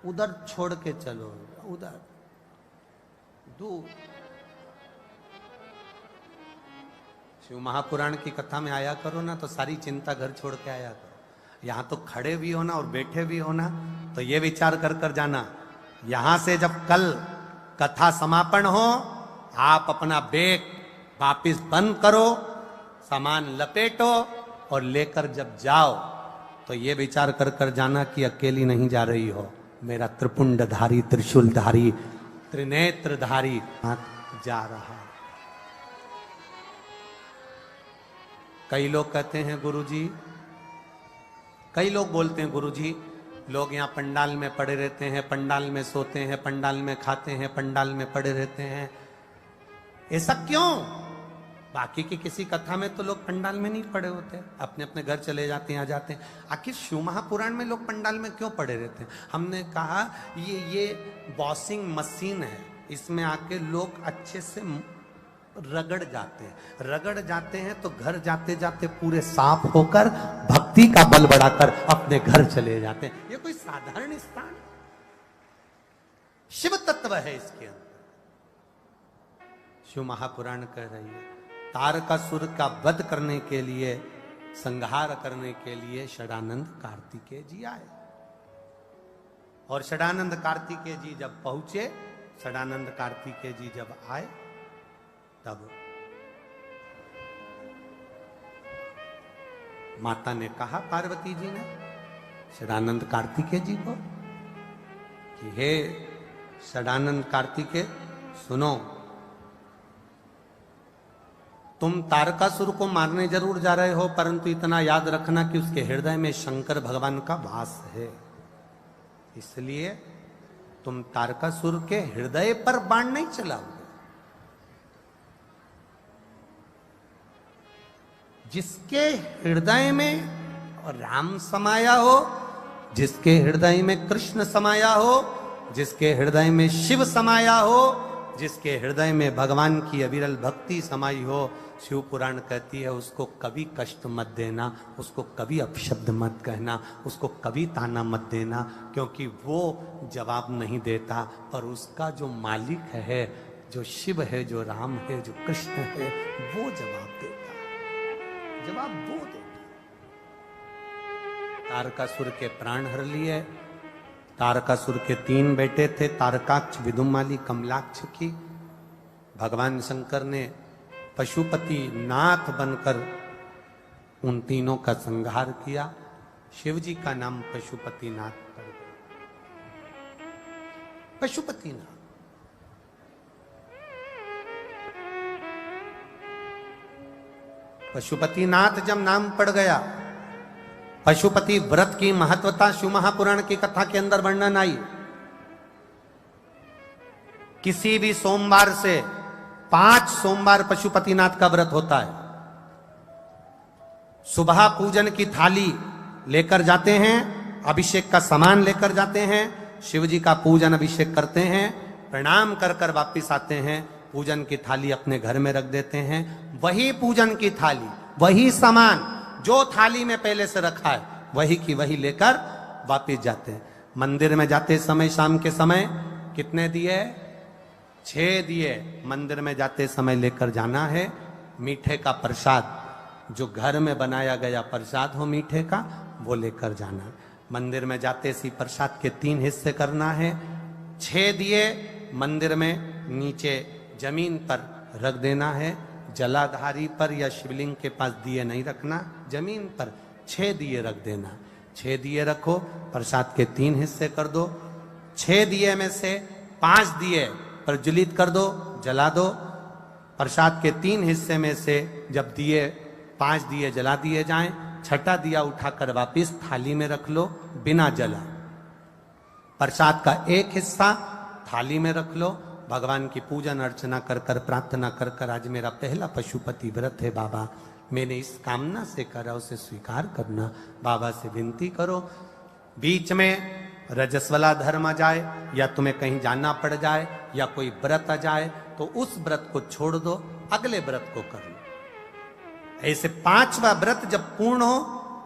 उधर छोड़ के चलो, उधर दूर। शिव महापुराण की कथा में आया करो ना, तो सारी चिंता घर छोड़ के आया करो। यहां तो खड़े भी होना और बैठे भी होना, तो ये विचार कर कर जाना, यहां से जब कल कथा समापन हो, आप अपना बैग वापिस बंद करो, सामान लपेटो और लेकर जब जाओ तो ये विचार कर कर जाना कि अकेली नहीं जा रही हो, मेरा त्रिपुंडधारी, त्रिशूलधारी, त्रिनेत्रधारी हाथ जा रहा है। कई लोग कहते हैं गुरुजी, कई लोग बोलते हैं गुरुजी, लोग यहाँ पंडाल में पड़े रहते हैं, पंडाल में सोते हैं, पंडाल में खाते हैं, पंडाल में पड़े रहते हैं, ऐसा क्यों? बाकी की किसी कथा में तो लोग पंडाल में नहीं पड़े होते, अपने अपने घर चले जाते हैं, आ जाते हैं। आखिर शिव महापुराण में लोग पंडाल में क्यों पड़े रहते हैं? हमने कहा ये वॉशिंग मशीन है, इसमें आके लोग अच्छे से रगड़ जाते हैं, रगड़ जाते हैं तो घर जाते जाते पूरे साफ होकर भक्ति का बल बढ़ाकर अपने घर चले जाते हैं। ये कोई साधारण स्थान, शिव तत्व है इसके अंदर। शिव महापुराण कह रही है, तारकासुर का वध करने के लिए, संहार करने के लिए षडानंद कार्तिकेय जी आए, और षडानंद कार्तिकेय जी जब पहुंचे, षडानंद कार्तिकेय जी जब आए, तब माता ने कहा, पार्वती जी ने षडानंद कार्तिकेय जी को कि हे षडानंद कार्तिकेय, सुनो, तुम तारकासुर को मारने जरूर जा रहे हो, परंतु इतना याद रखना कि उसके हृदय में शंकर भगवान का वास है, इसलिए तुम तारकासुर के हृदय पर बाण नहीं चलाओगे। जिसके हृदय में राम समाया हो, जिसके हृदय में कृष्ण समाया हो, जिसके हृदय में शिव समाया हो, जिसके हृदय में भगवान की अविरल भक्ति समाई हो, शिव पुराण कहती है उसको कभी कष्ट मत देना, उसको कभी अपशब्द मत कहना, उसको कभी ताना मत देना, क्योंकि वो जवाब नहीं देता, पर उसका जो मालिक है, जो शिव है, जो राम है, जो कृष्ण है, वो जवाब देता है, जवाब वो देता। तारकासुर के प्राण हर लिए। तारकासुर के 3 बेटे थे, तारकाक्ष, विदुमाली, कमलाक्ष की। भगवान शंकर ने पशुपति नाथ बनकर उन तीनों का संहार किया। शिव जी का नाम पशुपति नाथ पड़ गया। पशुपति नाथ। पशुपति नाथ जब नाम पड़ गया, पशुपति व्रत की महत्वता शिव महापुराण की कथा के अंदर वर्णन आई। किसी भी सोमवार से 5 सोमवार पशुपतिनाथ का व्रत होता है। सुबह पूजन की थाली लेकर जाते हैं, अभिषेक का सामान लेकर जाते हैं, शिव जी का पूजन अभिषेक करते हैं, प्रणाम कर कर वापिस आते हैं, पूजन की थाली अपने घर में रख देते हैं। वही पूजन की थाली, वही सामान जो थाली में पहले से रखा है, वही की वही लेकर वापिस जाते हैं। मंदिर में जाते समय, शाम के समय कितने दिए? 6 दिए मंदिर में जाते समय लेकर जाना है। मीठे का प्रसाद, जो घर में बनाया गया प्रसाद हो मीठे का, वो लेकर जाना है। मंदिर में जाते सी प्रसाद के 3 हिस्से करना है। 6 दिए मंदिर में नीचे जमीन पर रख देना है। जलाधारी पर या शिवलिंग के पास दिए नहीं रखना, जमीन पर 6 दिए रख देना। 6 दिए रखो, प्रसाद के 3 हिस्से कर दो। 6 दिए में से 5 दिए प्रज्वलित कर दो, जला दो। प्रसाद के 3 हिस्से में से जब दिए 5 दिए जला दिए जाएं, 6ठा दिया उठाकर वापिस थाली में रख लो बिना जला। प्रसाद का 1 हिस्सा थाली में रख लो। भगवान की पूजन अर्चना कर कर, प्रार्थना कर कर, आज मेरा पहला पशुपति व्रत है बाबा, मैंने इस कामना से करा, उसे स्वीकार करना। बाबा से विनती करो। बीच में रजस वाला धर्म आ जाए या तुम्हें कहीं जाना पड़ जाए या कोई व्रत आ जाए तो उस व्रत को छोड़ दो, अगले व्रत को कर लो। ऐसे 5वां व्रत जब पूर्ण हो,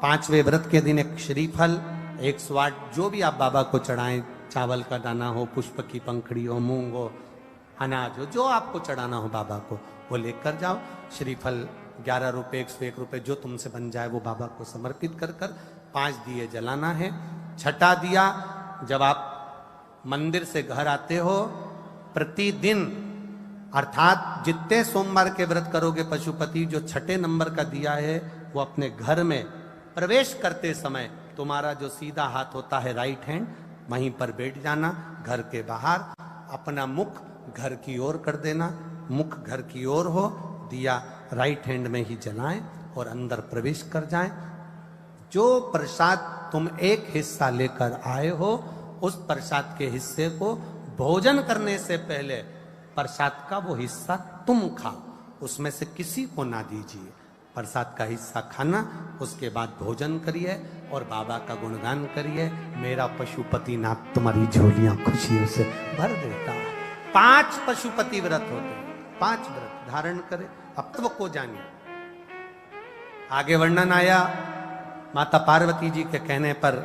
5वें व्रत के दिन एक श्रीफल 108 जो भी आप बाबा को चढ़ाएं, चावल का दाना हो, पुष्प की पंखड़ी हो, मूंग हो, अनाज हो, जो आपको चढ़ाना हो बाबा को वो लेकर जाओ। श्रीफल 11 रुपए 101 रुपए जो तुमसे बन जाए वो बाबा को समर्पित कर कर 5 दिए जलाना है। छठा दिया, जब आप मंदिर से घर आते हो प्रतिदिन, अर्थात जितने सोमवार के व्रत करोगे पशुपति, जो छठे नंबर का दिया है वो अपने घर में प्रवेश करते समय तुम्हारा जो सीधा हाथ होता है राइट हैंड, वहीं पर बैठ जाना। घर के बाहर अपना मुख घर की ओर कर देना, मुख घर की ओर हो, दिया राइट हैंड में ही जलाएं और अंदर प्रवेश कर जाएं। जो प्रसाद तुम एक हिस्सा लेकर आए हो, उस प्रसाद के हिस्से को भोजन करने से पहले प्रसाद का वो हिस्सा तुम खाओ, उसमें से किसी को ना दीजिए। प्रसाद का हिस्सा खाना, उसके बाद भोजन करिए और बाबा का गुणगान करिए। मेरा पशुपति नाथ तुम्हारी झोलियां खुशियों से भर देता है। 5 पशुपति व्रत होते हैं, 5 व्रत धारण करें। अब तब को जानिए। आगे वर्णन आया, माता पार्वती जी के कहने पर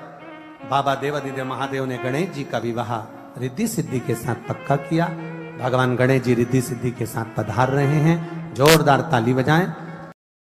बाबा देवादिदेव महादेव ने गणेश जी का विवाह रिद्धि सिद्धि के साथ पक्का किया। भगवान गणेश जी रिद्धि सिद्धि के साथ पधार रहे हैं। जोरदार ताली बजाएं।